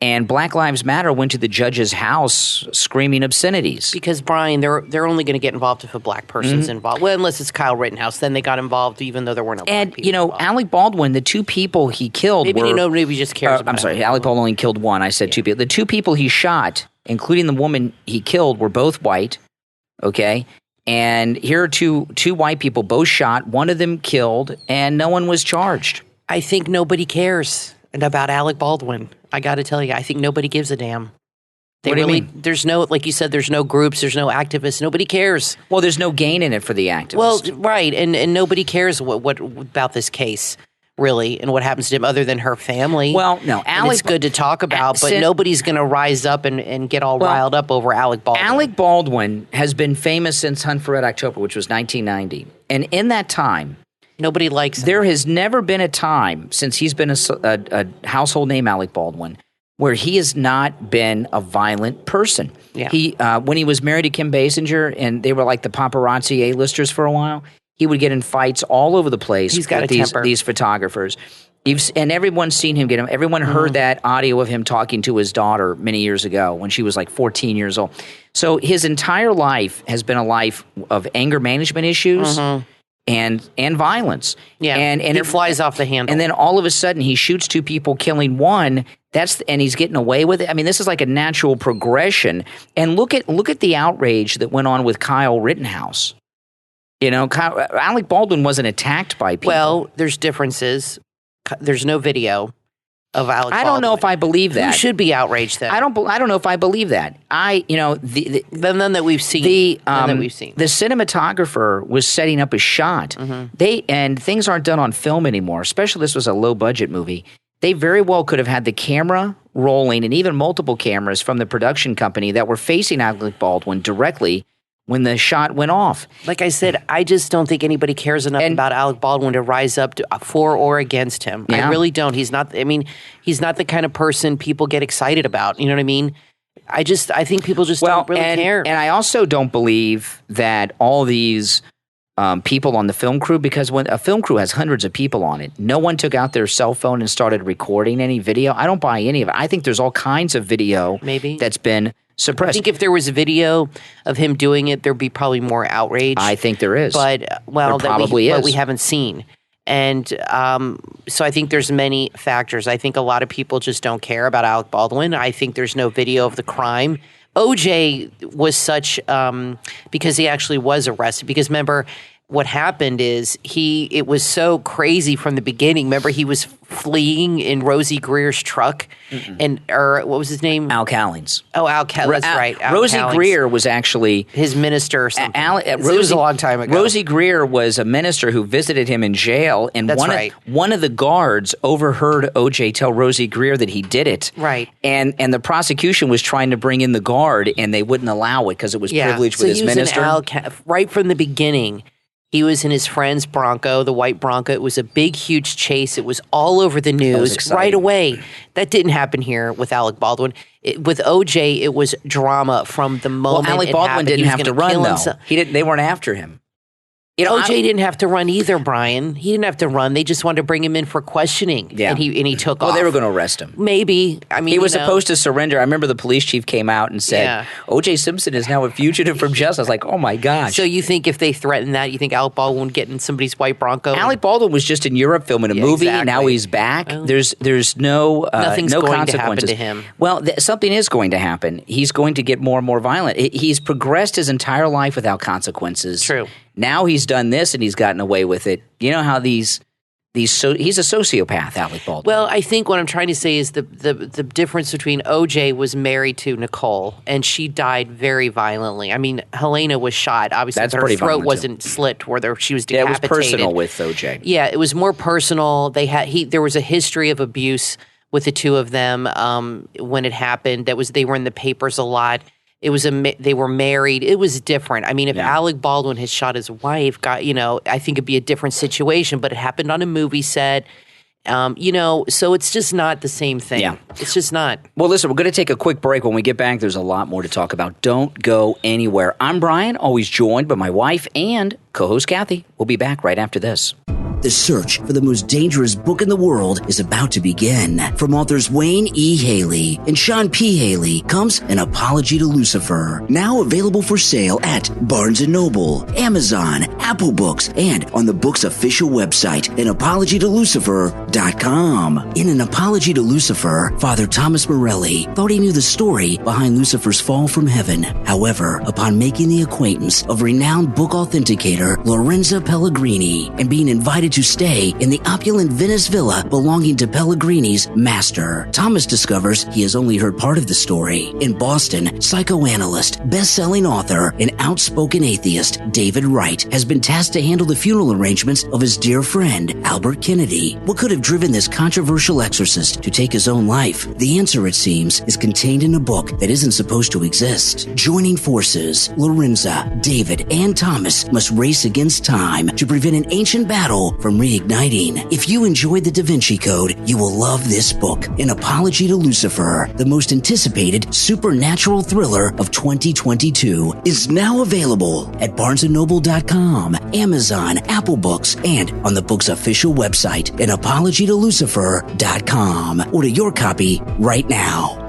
And Black Lives Matter went to the judge's house screaming obscenities. Because, Brian, they're only going to get involved if a black person's involved. Well, unless it's Kyle Rittenhouse. Then they got involved even though there weren't no black people involved. Alec Baldwin, the two people he killed maybe nobody just cares about I'm sorry, Alec Baldwin only killed one. I said two people. The two people he shot, including the woman he killed, were both white, okay? And here are two white people, both shot. One of them killed, and no one was charged. I think nobody cares about Alec Baldwin. I got to tell you, I think nobody gives a damn. What do you mean? There's no, like you said, there's no groups, there's no activists. Nobody cares. Well, there's no gain in it for the activists. Well, right, and nobody cares what about this case, really, and what happens to him other than her family. Well, no, it's good to talk about, but nobody's going to rise up and get all riled up over Alec Baldwin. Alec Baldwin has been famous since Hunt for Red October, which was 1990, and in that time, nobody likes him. There has never been a time since he's been a household name, Alec Baldwin, where he has not been a violent person. Yeah. He when he was married to Kim Basinger, and they were like the paparazzi A-listers for a while, he would get in fights all over the place. He's got with a temper. These photographers. And everyone's seen him get him. Everyone heard that audio of him talking to his daughter many years ago when she was like 14 years old. So his entire life has been a life of anger management issues. And violence. Yeah, and he flies off the handle. And then all of a sudden he shoots two people, killing one. And he's getting away with it. I mean, this is like a natural progression. And look at the outrage that went on with Kyle Rittenhouse. Alec Baldwin wasn't attacked by people. Well, there's differences. There's no video of Alec Baldwin. I don't know if I believe that. Who should be outraged then? I don't know if I believe that. None that we've seen. The cinematographer was setting up a shot. And things aren't done on film anymore. Especially this was a low budget movie. They very well could have had the camera rolling and even multiple cameras from the production company that were facing Alec Baldwin directly when the shot went off. Like I said, I just don't think anybody cares enough about Alec Baldwin to rise up for or against him. Yeah. I really don't. He's not the kind of person people get excited about. You know what I mean? I think people just don't really care. And I also don't believe that all these people on the film crew, because when a film crew has hundreds of people on it, no one took out their cell phone and started recording any video. I don't buy any of it. I think there's all kinds of video that's been suppressed. I think if there was a video of him doing it, there'd be probably more outrage. I think there is. But, but we haven't seen. And so I think there's many factors. I think a lot of people just don't care about Alec Baldwin. I think there's no video of the crime. OJ was such because he actually was arrested. Because remember, what happened is it was so crazy from the beginning. Remember, he was fleeing in Rosie Greer's truck, or what was his name? Al Callings. Oh, Al Callings. That's right. Al Rosie Callings. Greer was actually his minister or something. It was a long time ago. Rosie Greer was a minister who visited him in jail, and one of the guards overheard OJ tell Rosie Greer that he did it. Right. And the prosecution was trying to bring in the guard, and they wouldn't allow it because it was privileged with his minister. Right from the beginning. He was in his friend's Bronco, the white Bronco. It was a big, huge chase. It was all over the news right away. That didn't happen here with Alec Baldwin. With OJ, it was drama from the moment Alec Baldwin didn't have to run, though. They weren't after him. OJ didn't have to run either, Brian. He didn't have to run. They just wanted to bring him in for questioning. Yeah. And he took off. Well, they were going to arrest him. Maybe. I mean, he was supposed to surrender. I remember the police chief came out and said, OJ Simpson is now a fugitive from justice. I was like, oh my gosh. So you think if they threatened that, you think Alec Baldwin would get in somebody's white Bronco? Alec Baldwin was just in Europe filming a movie. Exactly. Now he's back. Well, there's no nothing's no going consequences. to happen to him. Well, something is going to happen. He's going to get more and more violent. He's progressed his entire life without consequences. True. Now he's done this and he's gotten away with it. You know how he's a sociopath, Alec Baldwin. Well, I think what I'm trying to say is the difference between OJ was married to Nicole and she died very violently. I mean, Helena was shot. Obviously, That's her throat wasn't slit where she was decapitated. Yeah, it was personal with OJ. Yeah, it was more personal. There was a history of abuse with the two of them when it happened. They were in the papers a lot. they were married. It was different. I mean, if Alec Baldwin had shot his wife, I think it'd be a different situation, but it happened on a movie set. So it's just not the same thing. Yeah. It's just not. Well, listen, we're going to take a quick break. When we get back, there's a lot more to talk about. Don't go anywhere. I'm Brian, always joined by my wife and co-host Kathy. We'll be back right after this. The search for the most dangerous book in the world is about to begin. From authors Wayne E. Haley and Sean P. Haley comes An Apology to Lucifer, now available for sale at Barnes & Noble, Amazon, Apple Books, and on the book's official website, anapologytolucifer.com. In An Apology to Lucifer, Father Thomas Morelli thought he knew the story behind Lucifer's fall from heaven. However, upon making the acquaintance of renowned book authenticator Lorenzo Pellegrini and being invited to stay in the opulent Venice villa belonging to Pellegrini's master, Thomas discovers he has only heard part of the story. In Boston, psychoanalyst, best-selling author, and outspoken atheist David Wright has been tasked to handle the funeral arrangements of his dear friend, Albert Kennedy. What could have driven this controversial exorcist to take his own life? The answer, it seems, is contained in a book that isn't supposed to exist. Joining forces, Lorenza, David, and Thomas must race against time to prevent an ancient battle from reigniting. If you enjoyed The Da Vinci Code, you will love this book, An Apology to Lucifer. The most anticipated supernatural thriller of 2022 is now available at BarnesandNoble.com, Amazon, Apple Books, and on the book's official website, anapologytolucifer.com. Order your copy right now.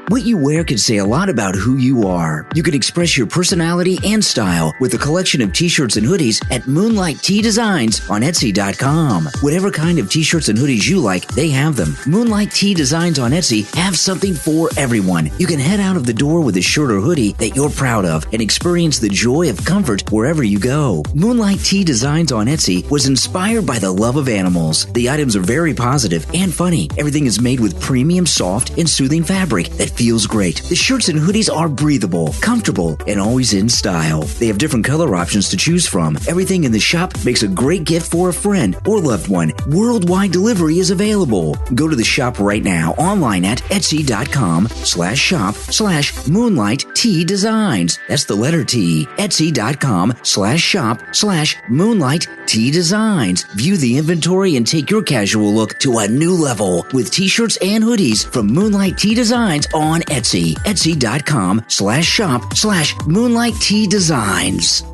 What you wear can say a lot about who you are. You can express your personality and style with a collection of t-shirts and hoodies at Moonlight T Designs on Etsy.com. Whatever kind of t-shirts and hoodies you like, they have them. Moonlight T Designs on Etsy have something for everyone. You can head out of the door with a shirt or hoodie that you're proud of and experience the joy of comfort wherever you go. Moonlight T Designs on Etsy was inspired by the love of animals. The items are very positive and funny. Everything is made with premium, soft, and soothing fabric that feels great. The shirts and hoodies are breathable, comfortable, and always in style. They have different color options to choose from. Everything in the shop makes a great gift for a friend or loved one. Worldwide delivery is available. Go to the shop right now online at etsy.com/shop/Moonlight T Designs. That's the letter T. Etsy.com/shop/Moonlight T Designs. View the inventory and take your casual look to a new level with t-shirts and hoodies from Moonlight T Designs on Etsy. Etsy.com/shop/Moonlight T Designs.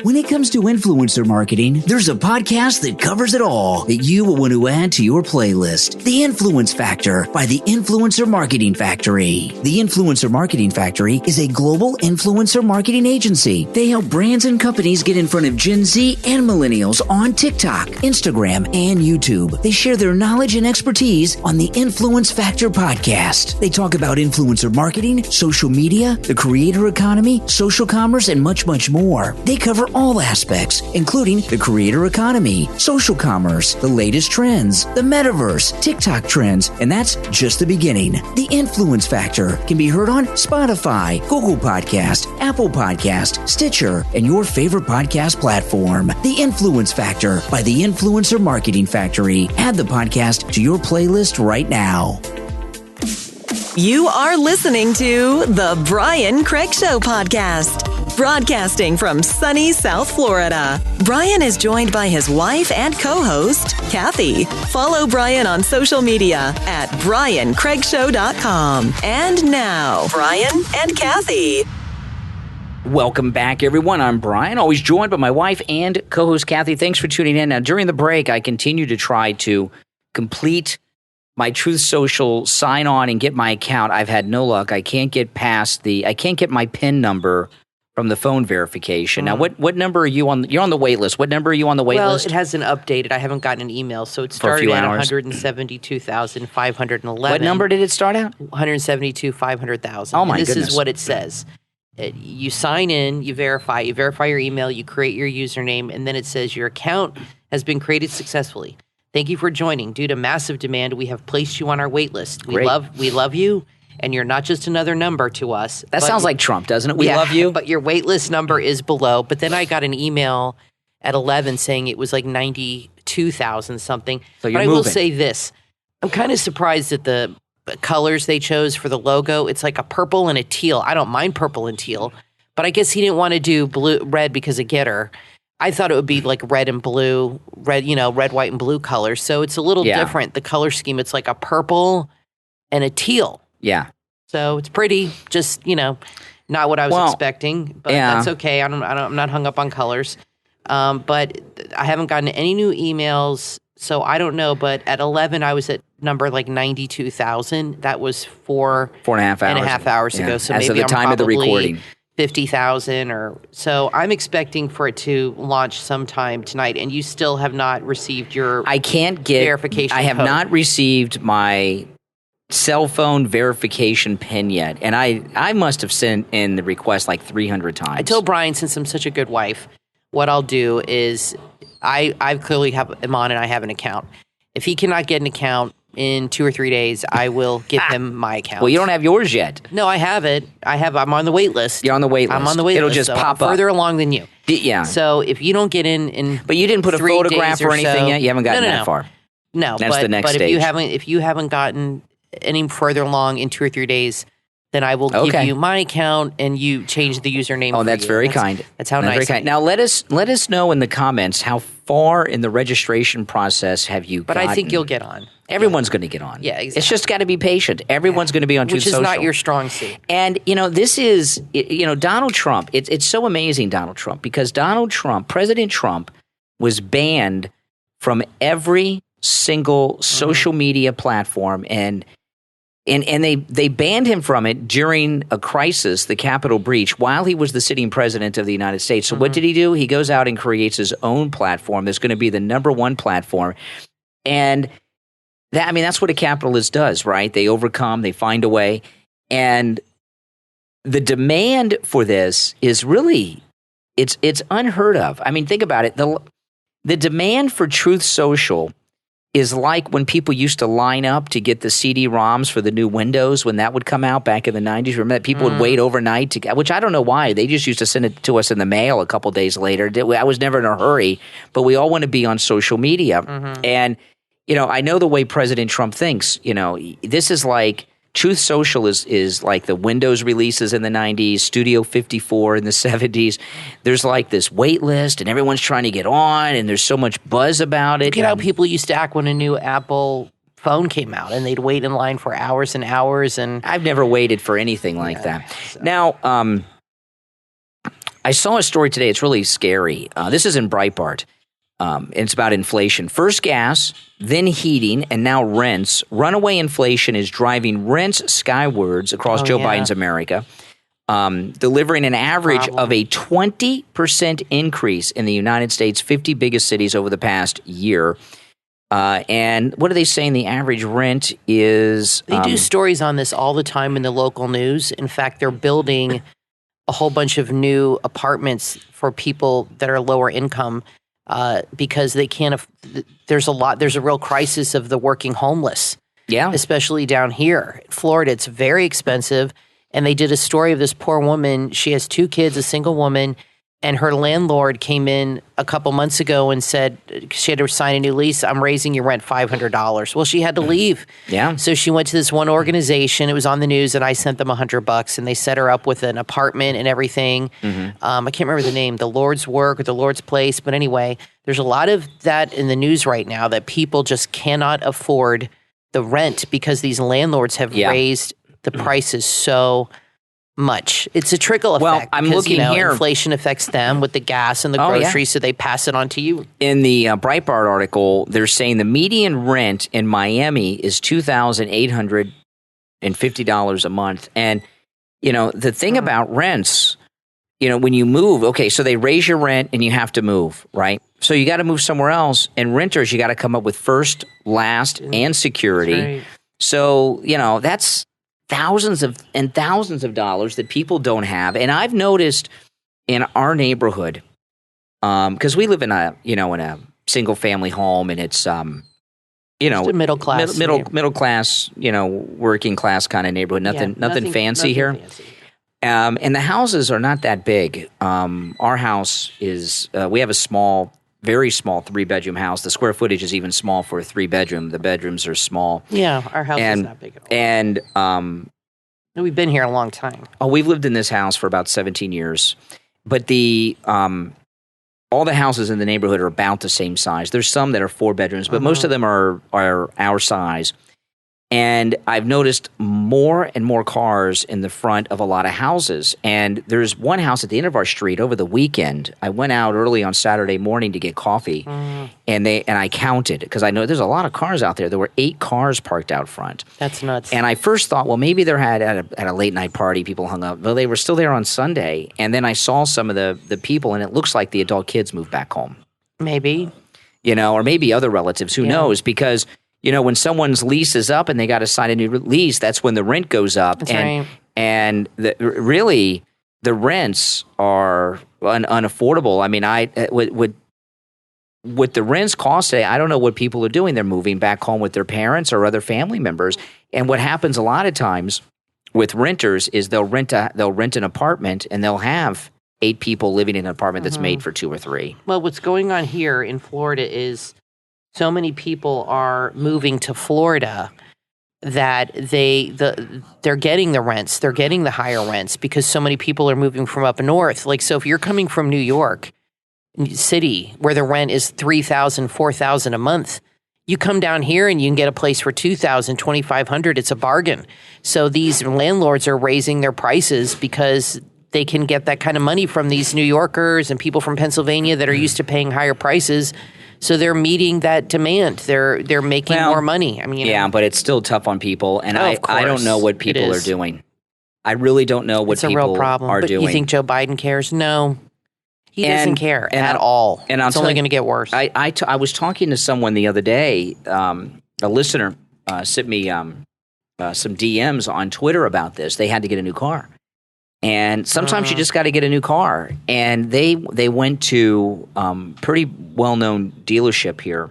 When it comes to influencer marketing, there's a podcast that covers it all that you will want to add to your playlist. The Influence Factor by the Influencer Marketing Factory. The Influencer Marketing Factory is a global influencer marketing agency. They help brands and companies get in front of Gen Z and millennials on TikTok, Instagram, and YouTube. They share their knowledge and expertise on the Influence Factor podcast. They talk about influencer marketing, social media, the creator economy, social commerce, and much, much more. They cover all aspects, including the creator economy, social commerce, the latest trends, the metaverse, TikTok trends, and that's just the beginning. The Influence Factor can be heard on Spotify, Google Podcast, Apple Podcast, Stitcher, and your favorite podcast platform. The Influence Factor by the Influencer Marketing Factory. Add the podcast to your playlist right now. You are listening to The Brian Craig Show podcast. Broadcasting from sunny South Florida, Brian is joined by his wife and co-host, Kathy. Follow Brian on social media at BrianCraigShow.com. And now, Brian and Kathy. Welcome back, everyone. I'm Brian, always joined by my wife and co-host, Kathy. Thanks for tuning in. Now, during the break, I continue to try to complete my Truth Social sign on and get my account. I've had no luck. I can't get my PIN number from the phone verification. Now, what number are you on? You're on the wait list. What number are you on the wait list? Well, it hasn't updated. I haven't gotten an email, so it started at 172,511. What number did it start at? 172,500,000. Oh, my goodness. This is what it says. You sign in, you verify your email, you create your username, and then it says your account has been created successfully. Thank you for joining. Due to massive demand, we have placed you on our wait list. We love you. And you're not just another number to us. That sounds like Trump, doesn't it? We love you. But your waitlist number is below. But then I got an email at 11 saying it was like 92,000 something. So you're but I moving. will say this. I'm kind of surprised that the colors they chose for the logo. It's like a purple and a teal. I don't mind purple and teal, but I guess he didn't want to do red because of Getter. I thought it would be like red and blue, red, white, and blue colors. So it's a little different. The color scheme, it's like a purple and a teal. Yeah. So it's pretty, just, not what I was expecting, but that's okay. I'm not hung up on colors. But I haven't gotten any new emails, so I don't know. But at 11, I was at number like 92,000. That was 4.5 hours ago. So as maybe of the time of the recording. 50,000 or so. I'm expecting for it to launch sometime tonight, and you still have not received your verification I have code. not received my cell phone verification PIN yet, and I must have sent in the request like 300 times. I told Brian, since I'm such a good wife, what I'll do is I clearly have him on and I have an account. If he cannot get an account in 2 or 3 days, I will give him my account. Well, you don't have yours yet. No, I have it. I'm on the wait list. You're on the wait list. I'm on the wait It'll list. It'll just pop up. Further along than you. Yeah. So if you don't get in But you didn't put a photograph or anything yet? You haven't gotten that far? No. That's the next stage. If you haven't gotten any further along in 2 or 3 days, then I will give you my account and you change the username. Oh, that's very kind. That's how nice. Now let us know in the comments how far in the registration process have you gotten. But I think you'll get on. Everyone's going to get on. Yeah, exactly. It's just got to be patient. Everyone's going to be on Truth Social. Which is not your strong suit. And, this is, Donald Trump. It's so amazing, Donald Trump, because President Trump was banned from every single social media platform, and they banned him from it during a crisis, the Capitol breach, while he was the sitting president of the United States. So what did he do? He goes out and creates his own platform that's going to be the number one platform. And that's what a capitalist does, right? They overcome, they find a way. And the demand for this is really, it's unheard of. Think about it. The demand for Truth Social is like when people used to line up to get the CD-ROMs for the new Windows when that would come out back in the 90s. Remember that people would wait overnight to get, which I don't know why. They just used to send it to us in the mail a couple days later. I was never in a hurry, but we all want to be on social media. And, I know the way President Trump thinks, this is like Truth Social is like the Windows releases in the 90s, Studio 54 in the 70s. There's like this wait list and everyone's trying to get on and there's so much buzz about it. Look at how people used to act when a new Apple phone came out and they'd wait in line for hours and hours. And I've never waited for anything like that. So. Now, I saw a story today. It's really scary. This is in Breitbart. It's about inflation. First gas, then heating, and now rents. Runaway inflation is driving rents skywards across Joe Biden's America, delivering an average of a 20% increase in the United States' 50 biggest cities over the past year. And what are they saying? The average rent is... They do stories on this all the time in the local news. In fact, they're building a whole bunch of new apartments for people that are lower income. Because they can't. There's a real crisis of the working homeless. Yeah, especially down here in Florida, it's very expensive. And they did a story of this poor woman. She has 2 kids, a single woman, and her landlord came in a couple months ago and said she had to sign a new lease. I'm raising your rent $500. Well, she had to leave. Yeah. So she went to this one organization. It was on the news, and I sent them $100, and they set her up with an apartment and everything. I can't remember the name, the Lord's Work or the Lord's Place. But anyway, there's a lot of that in the news right now that people just cannot afford the rent because these landlords have raised the prices so much. It's a trickle effect. Well, I'm looking here. Inflation affects them with the gas and the groceries, so they pass it on to you. In the Breitbart article, they're saying the median rent in Miami is $2,850 a month. And, the thing about rents, when you move, so they raise your rent and you have to move, right? So you got to move somewhere else. And renters, you got to come up with first, last, and security. Right. So, that's thousands of dollars that people don't have. And I've noticed in our neighborhood, because we live in a single family home, and it's a middle class, middle class, working class kind of neighborhood. Nothing fancy here. Fancy. And the houses are not that big. Our house is we have a small very small 3-bedroom house. The square footage is even small for a 3-bedroom. The bedrooms are small. Yeah, our house is not big at all. And we've been here a long time. Oh, we've lived in this house for about 17 years. But all the houses in the neighborhood are about the same size. There's some that are 4 bedrooms, but most of them are our size. And I've noticed more and more cars in the front of a lot of houses. And there's one house at the end of our street over the weekend. I went out early on Saturday morning to get coffee, and I counted because I know there's a lot of cars out there. There were 8 cars parked out front. That's nuts. And I first thought, well, maybe they're at a late night party. People hung up. Well, they were still there on Sunday. And then I saw some of the people, and it looks like the adult kids moved back home. Maybe. Or maybe other relatives. Who knows? Because when someone's lease is up and they got to sign a new lease, that's when the rent goes up. That's right. And really, the rents are unaffordable. I mean, with the rents costing, I don't know what people are doing. They're moving back home with their parents or other family members. And what happens a lot of times with renters is they'll rent an apartment and they'll have 8 people living in an apartment that's made for 2 or 3. Well, what's going on here in Florida is so many people are moving to Florida that they're getting the rents, they're getting the higher rents because so many people are moving from up north. Like, so if you're coming from New York City, where the rent is $3,000, $4,000 a month, you come down here and you can get a place for $2,000, $2,500. It's a bargain. So these landlords are raising their prices because they can get that kind of money from these New Yorkers and people from Pennsylvania that are used to paying higher prices. So they're meeting that demand. They're making more money. I mean, but it's still tough on people, and I don't know what people are doing. I really don't know what people real problem. are doing. You think Joe Biden cares? No, he doesn't care at all. And it's only going to get worse. I was talking to someone the other day. A listener sent me some DMs on Twitter about this. They had to get a new car. And sometimes you just got to get a new car. And they went to pretty well-known dealership here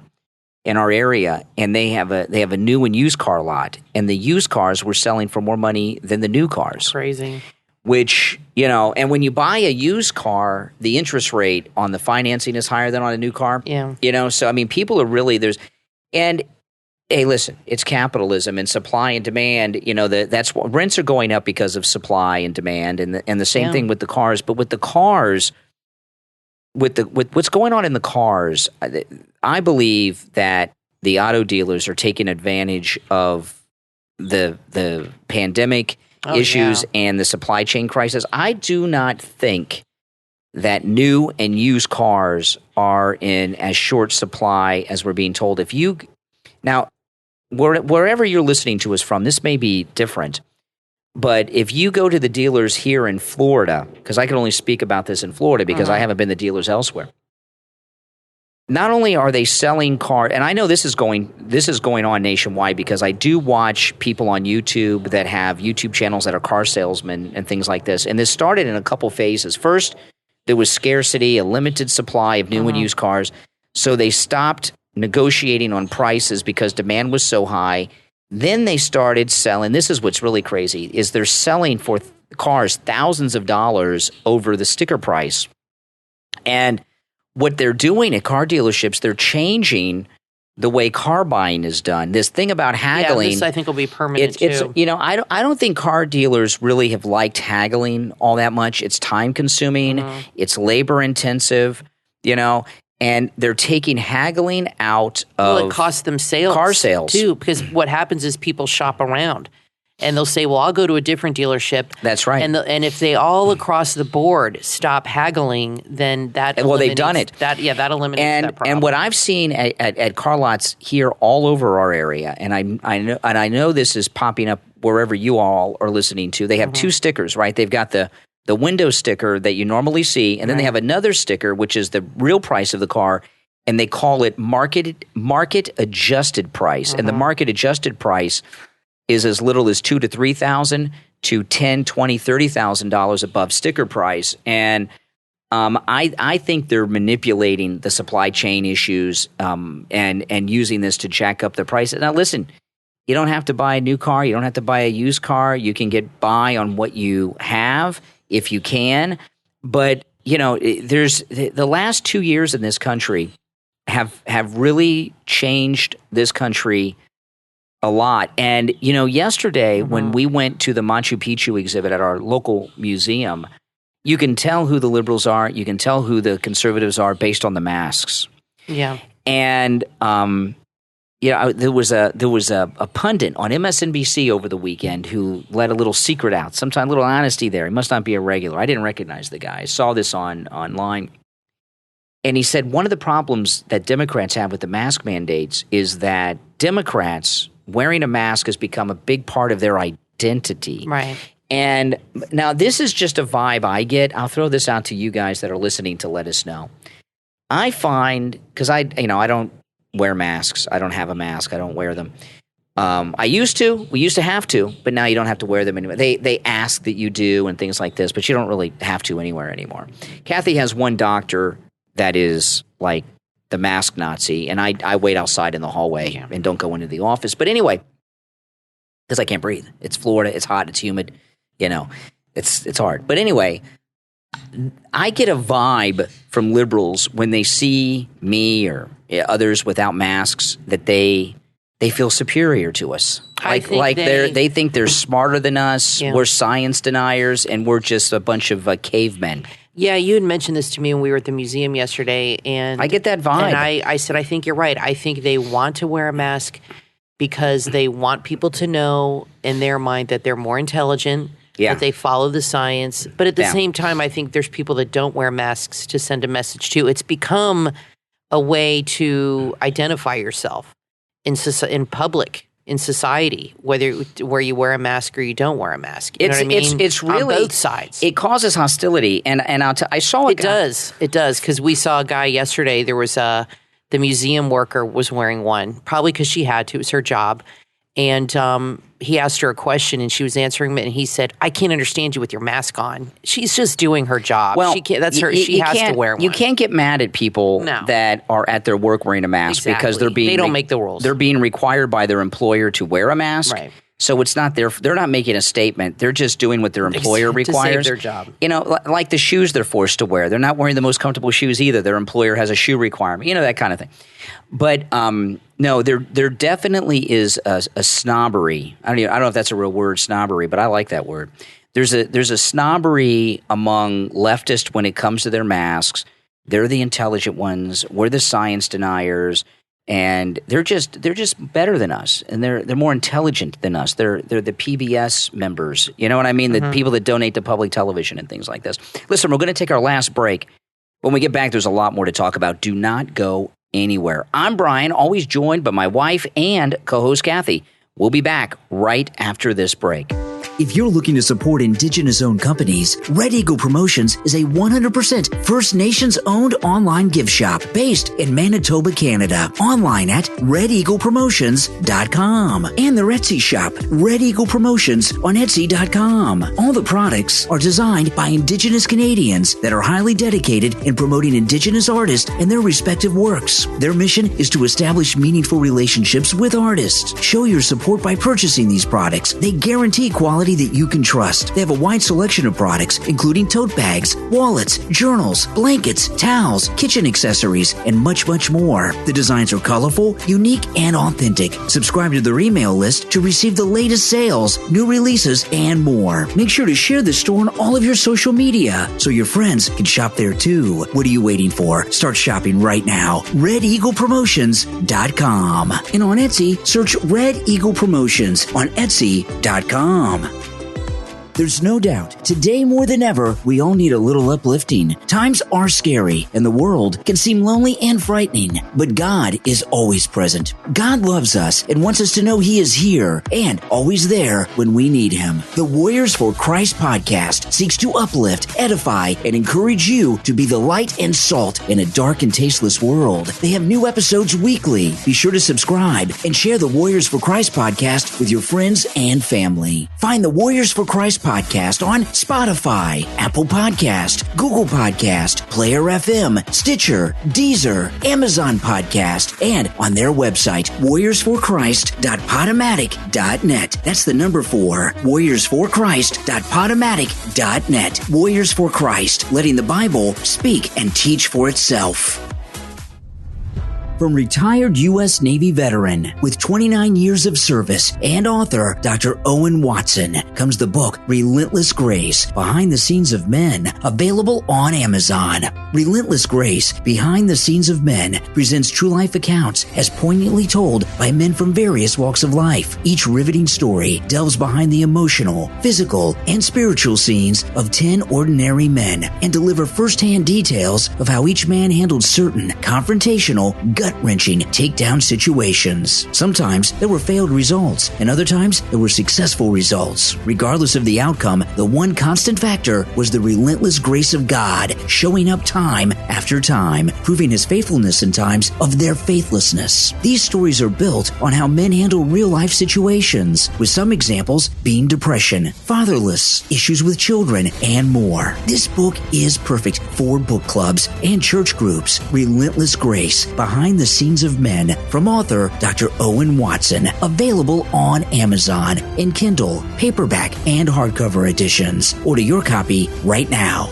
in our area, and they have a new and used car lot. And the used cars were selling for more money than the new cars. Crazy. Which, and when you buy a used car, the interest rate on the financing is higher than on a new car. Yeah. So I mean, people are really and hey, listen, it's capitalism and supply and demand. That's what rents are going up because of supply and demand, and the same thing with the cars. But with the cars, with what's going on in the cars, I believe that the auto dealers are taking advantage of the pandemic issues and the supply chain crisis. I do not think that new and used cars are in as short supply as we're being told. Now, wherever you're listening to us from, this may be different, but if you go to the dealers here in Florida, because I can only speak about this in Florida because I haven't been to dealers elsewhere, not only are they selling cars, and I know this is going on nationwide because I do watch people on YouTube that have YouTube channels that are car salesmen and things like this, and this started in a couple phases. First, there was scarcity, a limited supply of new and used cars, so they stopped negotiating on prices because demand was so high. Then they started selling. This is what's really crazy, is they're selling for cars thousands of dollars over the sticker price. And what they're doing at car dealerships, they're changing the way car buying is done. This thing about haggling. Yeah, this I think will be permanent too. I don't think car dealers really have liked haggling all that much. It's time consuming. It's labor intensive, and they're taking haggling out of it costs them car sales too, because what happens is people shop around and they'll say, well, I'll go to a different dealership. That's right. And if they all across the board stop haggling, then that they've done it. That eliminates that problem. And what I've seen at car lots here all over our area, and I know this is popping up wherever you all are listening to. They have 2 stickers, right? They've got the window sticker that you normally see, and then they have another sticker, which is the real price of the car, and they call it market adjusted price. And the market adjusted price is as little as $2,000 to $3,000 to $10,000, $20,000, $30,000 above sticker price. And I think they're manipulating the supply chain issues and using this to jack up the price. Now, listen. You don't have to buy a new car. You don't have to buy a used car. You can get by on what you have if you can. But, there's the last 2 years in this country have really changed this country a lot. And, yesterday when we went to the Machu Picchu exhibit at our local museum, you can tell who the liberals are. You can tell who the conservatives are based on the masks. Yeah. And, there was a pundit on MSNBC over the weekend who let a little secret out, sometimes a little honesty there. He must not be a regular. I didn't recognize the guy. I saw this online. And he said one of the problems that Democrats have with the mask mandates is that Democrats wearing a mask has become a big part of their identity. Right. And now this is just a vibe I get. I'll throw this out to you guys that are listening to let us know. I find, because I don't wear masks. I don't have a mask. I don't wear them. I used to. We used to have to, but now you don't have to wear them anymore. They ask that you do and things like this, but you don't really have to anywhere anymore. Kathy has one doctor that is like the mask Nazi, and I wait outside in the hallway and don't go into the office. But anyway, because I can't breathe. It's Florida. It's hot. It's humid. It's hard. But anyway, I get a vibe from liberals when they see me or others without masks that they feel superior to us. They think they're smarter than us. Yeah. We're science deniers, and we're just a bunch of cavemen. Yeah, you had mentioned this to me when we were at the museum yesterday, and I get that vibe. And I said, I think you're right. I think they want to wear a mask because they want people to know in their mind that they're more intelligent, that they follow the science. But at the same time, I think there's people that don't wear masks to send a message to. It's become a way to identify yourself in public. In society, where you wear a mask or you don't wear a mask, you know what I mean? It's really on both sides. It causes hostility, and I saw it does because we saw a guy yesterday. There was the museum worker was wearing one, probably because she had to. It was her job, and he asked her a question, and she was answering it, and he said, "I can't understand you with your mask on." She's just doing her job. Well, she can't, that's her. She has to wear one. You can't get mad at people that are at their work wearing a mask because they don't make the rules. They're being required by their employer to wear a mask. Right. So it's not they're not making a statement. They're just doing what their employer requires. To save their job. Like the shoes they're forced to wear. They're not wearing the most comfortable shoes either. Their employer has a shoe requirement. That kind of thing. But no, there definitely is a snobbery. I don't know if that's a real word, snobbery, but I like that word. There's a snobbery among leftists when it comes to their masks. They're the intelligent ones. We're the science deniers. And they're just better than us, and they're more intelligent than us. They're the PBS members, you know what I mean? The people that donate to public television and things like this. Listen, we're going to take our last break. When we get back, there's a lot more to talk about. Do not go anywhere. I'm Brian, always joined by my wife and co-host Kathy. We'll be back right after this break. If you're looking to support Indigenous-owned companies, Red Eagle Promotions is a 100% First Nations-owned online gift shop based in Manitoba, Canada. Online at RedEaglePromotions.com. And their Etsy shop, Red Eagle Promotions on Etsy.com. All the products are designed by Indigenous Canadians that are highly dedicated in promoting Indigenous artists and their respective works. Their mission is to establish meaningful relationships with artists. Show your support by purchasing these products. They guarantee quality that you can trust. They have a wide selection of products, including tote bags, wallets, journals, blankets, towels, kitchen accessories, and much, much more. The designs are colorful, unique, and authentic. Subscribe to their email list to receive the latest sales, new releases, and more. Make sure to share the store on all of your social media so your friends can shop there too. What are you waiting for? Start shopping right now. RedEaglePromotions.com. And on Etsy, search Red Eagle Promotions on Etsy.com. There's no doubt, today more than ever, we all need a little uplifting. Times are scary, and the world can seem lonely and frightening, but God is always present. God loves us and wants us to know He is here and always there when we need Him. The Warriors for Christ podcast seeks to uplift, edify, and encourage you to be the light and salt in a dark and tasteless world. They have new episodes weekly. Be sure to subscribe and share the Warriors for Christ podcast with your friends and family. Find the Warriors for Christ podcast on Spotify, Apple Podcast, Google Podcast, Player FM, Stitcher, Deezer, Amazon Podcast, and on their website, warriorsforchrist.podomatic.net. That's the number 4, warriorsforchrist.podomatic.net. Warriors for Christ, letting the Bible speak and teach for itself. From retired U.S. Navy veteran with 29 years of service and author Dr. Owen Watson comes the book Relentless Grace, Behind the Scenes of Men, available on Amazon. Relentless Grace, Behind the Scenes of Men presents true life accounts as poignantly told by men from various walks of life. Each riveting story delves behind the emotional, physical, and spiritual scenes of 10 ordinary men and deliver firsthand details of how each man handled certain confrontational, gut-wrenching takedown situations. Sometimes there were failed results, and other times there were successful results. Regardless of the outcome, the one constant factor was the relentless grace of God showing up time after time, proving his faithfulness in times of their faithlessness. These stories are built on how men handle real-life situations, with some examples being depression, fatherless, issues with children, and more. This book is perfect for book clubs and church groups. Relentless Grace, Behind the Scenes of Men, from author Dr. Owen Watson, available on Amazon in Kindle, paperback, and hardcover editions. Order your copy right now.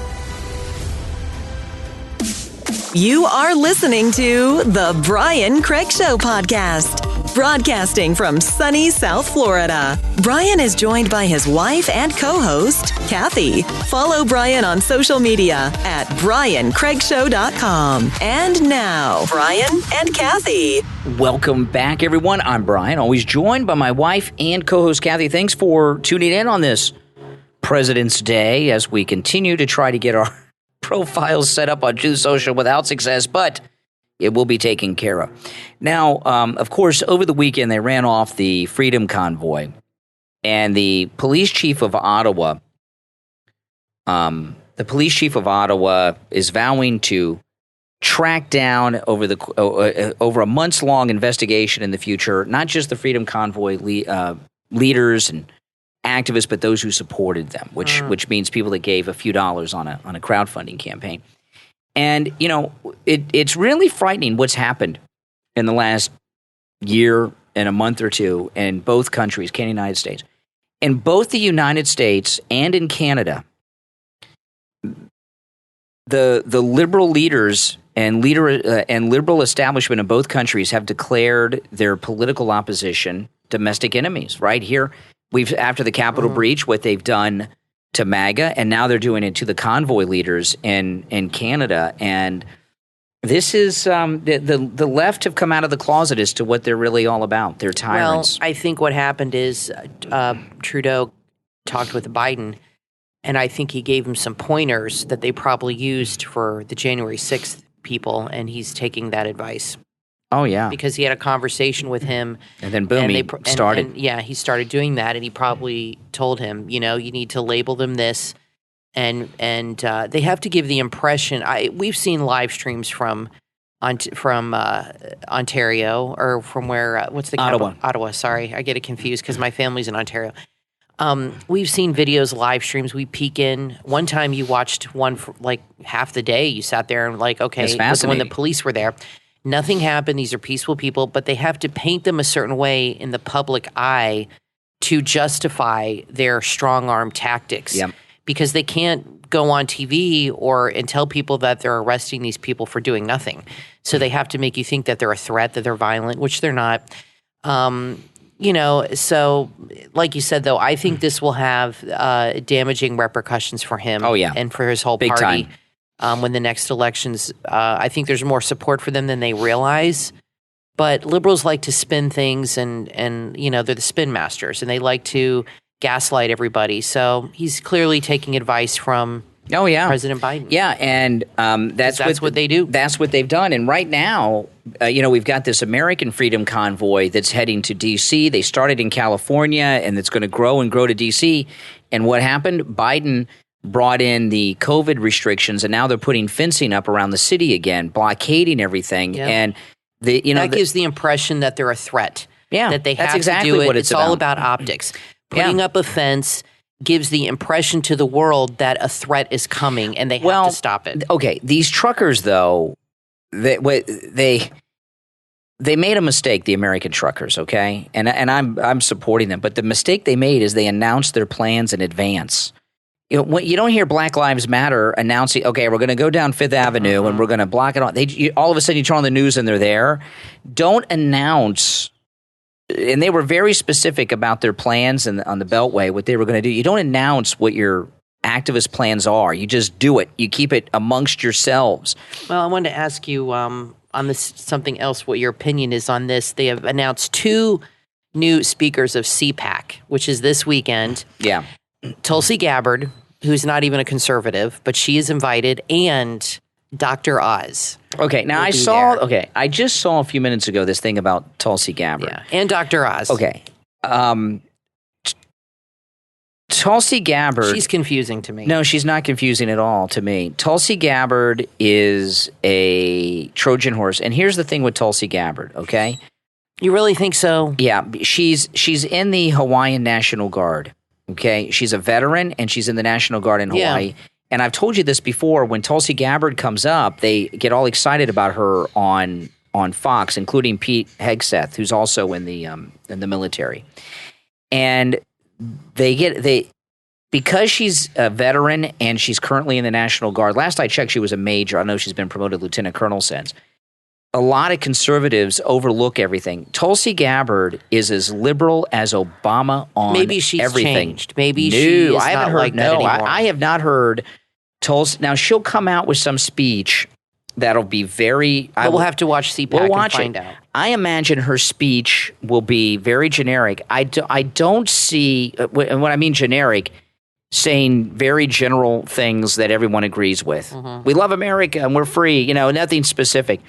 You are listening to The Brian Craig Show podcast, broadcasting from sunny South Florida. Brian is joined by his wife and co-host, Kathy. Follow Brian on social media at BrianCraigShow.com. And now, Brian and Kathy. Welcome back, everyone. I'm Brian, always joined by my wife and co-host, Kathy. Thanks for tuning in on this President's Day as we continue to try to get our profiles set up on Truth Social without success, but it will be taken care of. Now, of course, over the weekend, they ran off the Freedom Convoy, and the police chief of Ottawa, is vowing to track down over a months-long investigation in the future, not just the Freedom Convoy leaders and activists, but those who supported them, which means people that gave a few dollars on a crowdfunding campaign. And, you know, it's really frightening what's happened in the last year and a month or two in both countries, Canada and the United States. In both the United States and in Canada, the liberal leaders and liberal establishment in both countries have declared their political opposition domestic enemies. Right here, after the Capitol breach, what they've done to MAGA, and now they're doing it to the convoy leaders in Canada. And this is the left have come out of the closet as to what they're really all about. They're tyrants. Well, I think what happened is Trudeau talked with Biden, and I think he gave him some pointers that they probably used for the January 6th people, and he's taking that advice. Oh, yeah. Because he had a conversation with him. And then boom, he started. He started doing that, and he probably told him, you know, you need to label them this. And they have to give the impression. We've seen live streams from Ontario, or from where, what's the capital? Ottawa, sorry. I get it confused because my family's in Ontario. We've seen videos, live streams. We peek in. One time you watched one for like half the day. You sat there and like, okay, when the police were there. Nothing happened. These are peaceful people, but they have to paint them a certain way in the public eye to justify their strong-arm tactics. Yep. Because they can't go on TV and tell people that they're arresting these people for doing nothing. So they have to make you think that they're a threat, that they're violent, which they're not. So like you said, though, I think this will have damaging repercussions for him. Oh, yeah. And for his whole Big party. Time. When the next elections, I think there's more support for them than they realize. But liberals like to spin things, and they're the spin masters, and they like to gaslight everybody. So he's clearly taking advice from President Biden. Yeah, and that's what they do. That's what they've done. And right now, we've got this American Freedom Convoy that's heading to D.C. They started in California, and it's going to grow and grow to D.C. And what happened? Biden brought in the COVID restrictions, and now they're putting fencing up around the city again, blockading everything. Yep. And that gives the impression that they're a threat. Yeah, that they have exactly to do it. What it's all about optics. Putting up a fence gives the impression to the world that a threat is coming and they have to stop it. Okay, these truckers, though, they made a mistake, the American truckers, okay? And I'm supporting them. But the mistake they made is they announced their plans in advance. You don't hear Black Lives Matter announcing, okay, we're going to go down Fifth Avenue and we're going to block it all. All of a sudden you turn on the news and they're there. Don't announce, and they were very specific about their plans on the Beltway, what they were going to do. You don't announce what your activist plans are. You just do it. You keep it amongst yourselves. Well, I wanted to ask you on this something else, what your opinion is on this. They have announced 2 new speakers of Cpac, which is this weekend. Yeah. Tulsi Gabbard, who's not even a conservative, but she is invited, and Dr. Oz. Okay, now I just saw a few minutes ago this thing about Tulsi Gabbard. Yeah, and Dr. Oz. Okay. Tulsi Gabbard. She's confusing to me. No, she's not confusing at all to me. Tulsi Gabbard is a Trojan horse. And here's the thing with Tulsi Gabbard, okay? You really think so? Yeah, she's in the Hawaiian National Guard, okay? She's a veteran, and she's in the National Guard in Hawaii. Yeah. And I've told you this before. When Tulsi Gabbard comes up, they get all excited about her on Fox, including Pete Hegseth, who's also in the military. And because she's a veteran and she's currently in the National Guard. Last I checked, she was a major. I know she's been promoted lieutenant colonel since. A lot of conservatives overlook everything. Tulsi Gabbard is as liberal as Obama on Maybe she's everything. Changed. Maybe she is not like that anymore. I have not heard Tulsi. Now, she'll come out with some speech that'll be very... we'll have to watch Cpac and find out. I imagine her speech will be very generic. I don't see... And when I mean generic... saying very general things that everyone agrees with. Mm-hmm. We love America and we're free, nothing specific.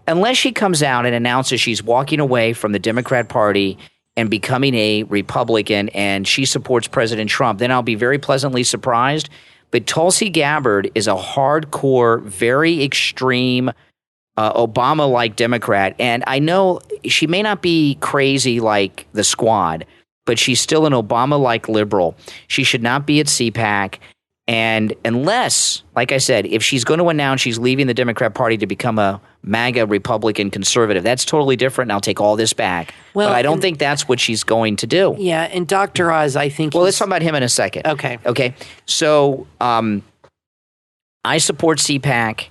Unless she comes out and announces she's walking away from the Democrat Party and becoming a Republican and she supports President Trump, then I'll be very pleasantly surprised. But Tulsi Gabbard is a hardcore, very extreme, Obama-like Democrat. And I know she may not be crazy like the Squad, but she's still an Obama-like liberal. She should not be at Cpac. And unless, like I said, if she's going to announce she's leaving the Democrat Party to become a MAGA Republican conservative, that's totally different, and I'll take all this back. But I don't think that's what she's going to do. Yeah, and Dr. Oz, I think... Well, let's talk about him in a second. Okay. So I support Cpac.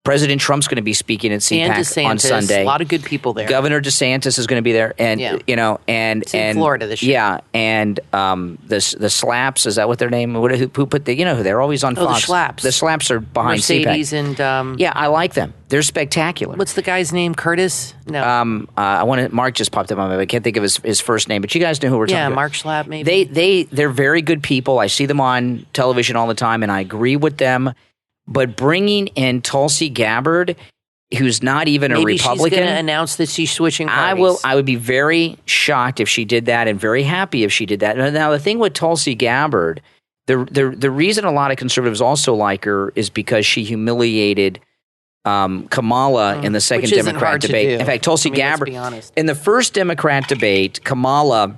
President Trump's going to be speaking at Cpac on Sunday. A lot of good people there. Governor DeSantis is going to be there, and it's in Florida this year. Yeah, and the Slaps, is that what their name? Who put the they're always on Fox. The Slaps. The Slaps are behind Mercedes Cpac. and yeah, I like them. They're spectacular. What's the guy's name? Curtis? No. Mark just popped up on me. I can't think of his first name, but you guys know who we're talking about. Yeah, Mark Schlapp, maybe. They're very good people. I see them on television all the time, and I agree with them. But bringing in Tulsi Gabbard, who's not even a Republican. Maybe she's going to announce that she's switching parties. I would be very shocked if she did that and very happy if she did that. Now, the thing with Tulsi Gabbard, the reason a lot of conservatives also like her is because she humiliated Kamala in the second Democrat debate. In fact, Tulsi Gabbard, in the first Democrat debate, Kamala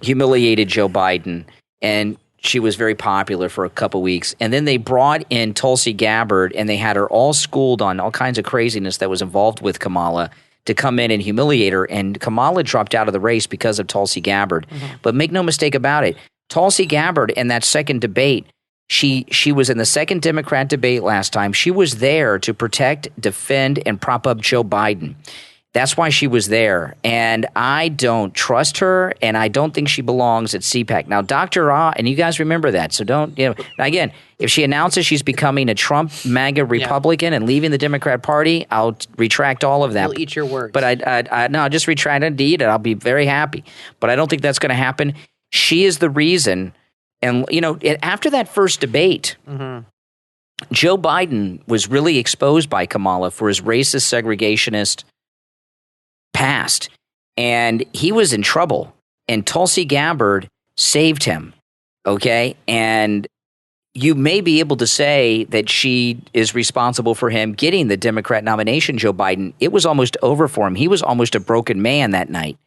humiliated Joe Biden, and she was very popular for a couple weeks. And then they brought in Tulsi Gabbard, and they had her all schooled on all kinds of craziness that was involved with Kamala to come in and humiliate her. And Kamala dropped out of the race because of Tulsi Gabbard. Mm-hmm. But make no mistake about it, Tulsi Gabbard in that second debate, she was in the second Democrat debate last time. She was there to protect, defend, and prop up Joe Biden. That's why she was there, and I don't trust her, and I don't think she belongs at Cpac. Now, Dr. Ah, and you guys remember that, so don't, again, if she announces she's becoming a Trump MAGA Republican and leaving the Democrat Party, I'll retract all of that. You'll eat your words. But I'll just retract it indeed, and I'll be very happy. But I don't think that's going to happen. She is the reason, and, after that first debate, Joe Biden was really exposed by Kamala for his racist, segregationist past, and he was in trouble, and Tulsi Gabbard saved him, okay? And you may be able to say that she is responsible for him getting the Democrat nomination, Joe Biden. It was almost over for him. He was almost a broken man that night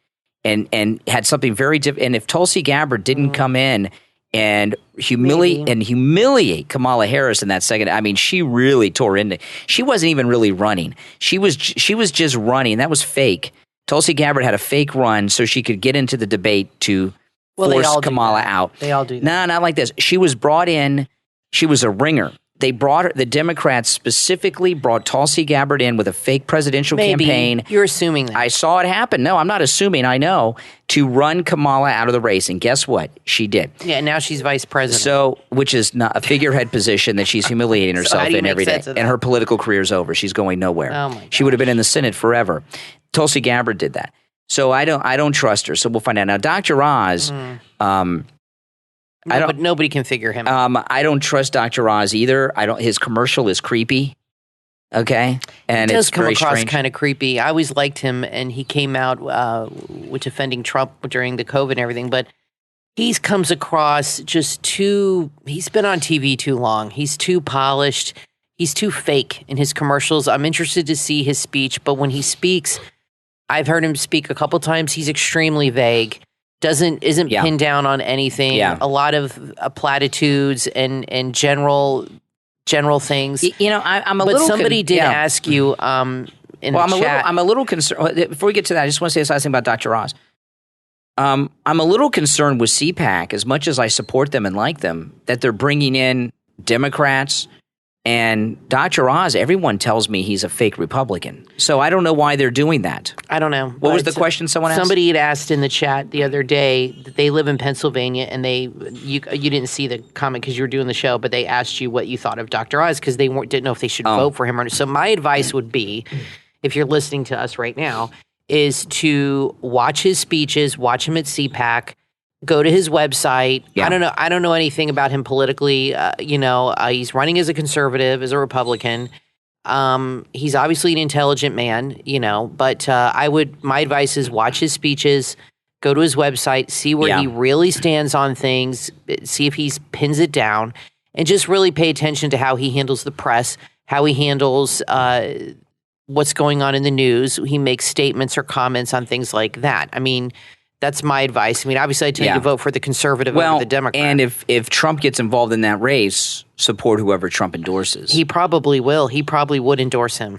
and had something very different. And if Tulsi Gabbard didn't come in and humiliate Kamala Harris in that second. I mean, she really tore into. She wasn't even really running. She was just running. That was fake. Tulsi Gabbard had a fake run so she could get into the debate to force Kamala out. They all do that. No, not like this. She was brought in. She was a ringer. They brought her, the Democrats specifically brought Tulsi Gabbard in with a fake presidential campaign. You're assuming that. I saw it happen. No, I'm not assuming. I know. To run Kamala out of the race. And guess what? She did. Yeah, now she's vice president. So, which is not a figurehead position that she's humiliating herself in every day. And her political career's over. She's going nowhere. Oh my gosh. She would have been in the Senate forever. Tulsi Gabbard did that. So I don't trust her. So we'll find out. Now, Dr. Oz, nobody can figure him out. I don't trust Dr. Oz either. His commercial is creepy. Okay, and it does it's come very across strange. kind of creepy. I always liked him, and he came out with defending Trump during the COVID and everything. But he comes across just too. He's been on TV too long. He's too polished. He's too fake in his commercials. I'm interested to see his speech, but when he speaks, I've heard him speak a couple times. He's extremely vague. Isn't pinned down on anything. Yeah. A lot of platitudes and general things. You know, I'm a but little. But somebody did ask you in the chat. I'm a little concerned. Before we get to that, I just want to say this last thing about Dr. Oz. I'm a little concerned with Cpac, as much as I support them and like them, that they're bringing in Democrats. And Dr. Oz, everyone tells me he's a fake Republican. So I don't know why they're doing that. I don't know. What was the question someone asked? Somebody had asked in the chat the other day that they live in Pennsylvania, and you didn't see the comment because you were doing the show, but they asked you what you thought of Dr. Oz because they didn't know if they should vote for him or not. So my advice would be, if you're listening to us right now, is to watch his speeches, watch him at Cpac. Go to his website. Yeah. I don't know anything about him politically. He's running as a conservative, as a Republican. He's obviously an intelligent man, but my advice is watch his speeches, go to his website, see where he really stands on things, see if he pins it down, and just really pay attention to how he handles the press, how he handles what's going on in the news. He makes statements or comments on things like that. I mean, that's my advice. I mean, obviously, I tell you to vote for the conservative over the Democrat. And if Trump gets involved in that race, support whoever Trump endorses. He probably will. He probably would endorse him.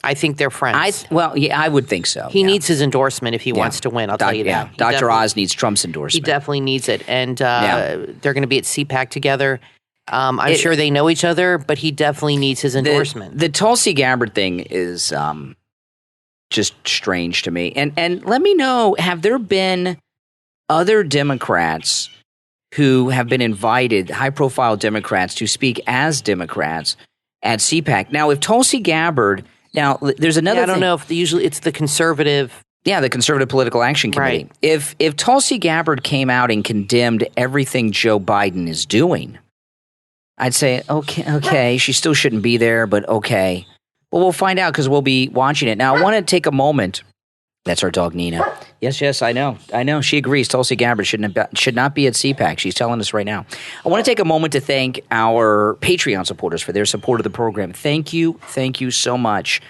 I think they're friends. I would think so. He needs his endorsement if he wants to win. I'll tell you that. Yeah. Dr. Oz needs Trump's endorsement. He definitely needs it. And they're going to be at Cpac together. I'm sure they know each other, but he definitely needs his endorsement. The Tulsi Gabbard thing is just strange to me. And let me know, have there been other Democrats who have been invited, high-profile Democrats, to speak as Democrats at Cpac? Now, if Tulsi Gabbard, there's another thing. I don't know if usually it's the conservative. Yeah, the Conservative Political Action Committee. Right. If Tulsi Gabbard came out and condemned everything Joe Biden is doing, I'd say, okay, she still shouldn't be there, but okay. Well, we'll find out because we'll be watching it. Now, I want to take a moment. That's our dog, Nina. Yes, I know. She agrees. Tulsi Gabbard should not be at Cpac. She's telling us right now. I want to take a moment to thank our Patreon supporters for their support of the program. Thank you so much.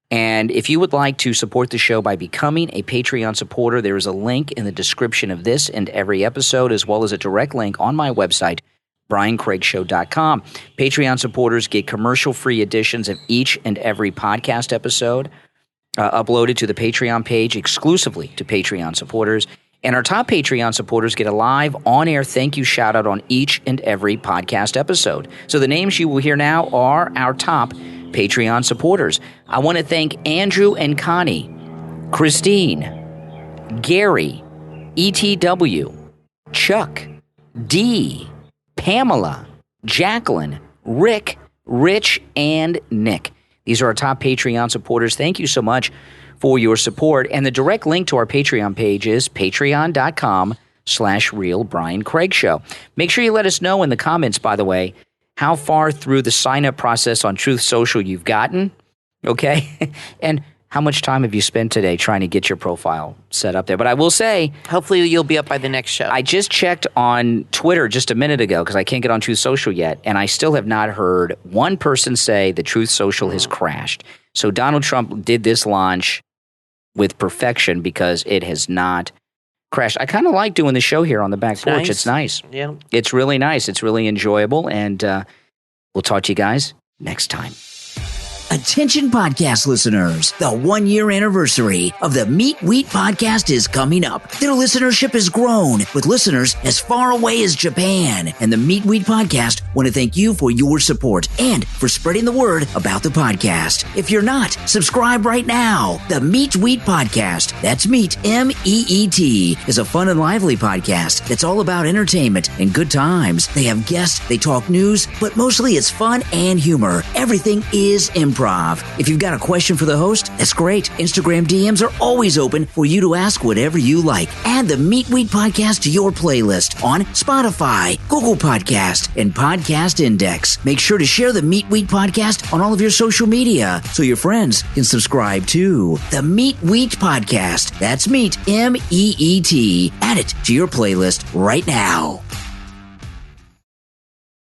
And if you would like to support the show by becoming a Patreon supporter, there is a link in the description of this and every episode, as well as a direct link on my website, BrianCraigShow.com. Patreon supporters get commercial-free editions of each and every podcast episode uploaded to the Patreon page exclusively to Patreon supporters. And our top Patreon supporters get a live on-air thank you shout-out on each and every podcast episode. So the names you will hear now are our top Patreon supporters. I want to thank Andrew and Connie, Christine, Gary, ETW, Chuck, D, Pamela, Jacqueline, Rick, Rich, and Nick. These are our top Patreon supporters. Thank you so much for your support. And the direct link to our Patreon page is patreon.com/Real Brian Craig Show. Make sure you let us know in the comments, by the way, how far through the sign-up process on Truth Social you've gotten, okay? And how much time have you spent today trying to get your profile set up there? But I will say, hopefully you'll be up by the next show. I just checked on Twitter just a minute ago because I can't get on Truth Social yet, and I still have not heard one person say the Truth Social has crashed. So Donald Trump did this launch with perfection because it has not crash. I kind of like doing the show here on the back porch. Nice. It's nice. Yeah. It's really nice. It's really enjoyable. And we'll talk to you guys next time. Attention podcast listeners, the 1-year anniversary of the Meat Wheat podcast is coming up. Their listenership has grown with listeners as far away as Japan. And the Meat Wheat podcast want to thank you for your support and for spreading the word about the podcast. If you're not, subscribe right now. The Meat Wheat podcast, that's Meat, M-E-E-T, is a fun and lively podcast that's all about entertainment and good times. They have guests, they talk news, but mostly it's fun and humor. Everything is improv. If you've got a question for the host, that's great. Instagram DMs are always open for you to ask whatever you like. Add the Meat Wheat podcast to your playlist on Spotify, Google Podcast, and Podcast Index. Make sure to share the Meat Wheat podcast on all of your social media so your friends can subscribe too. The Meat Wheat podcast, that's Meat, M-E-E-T. Add it to your playlist right now.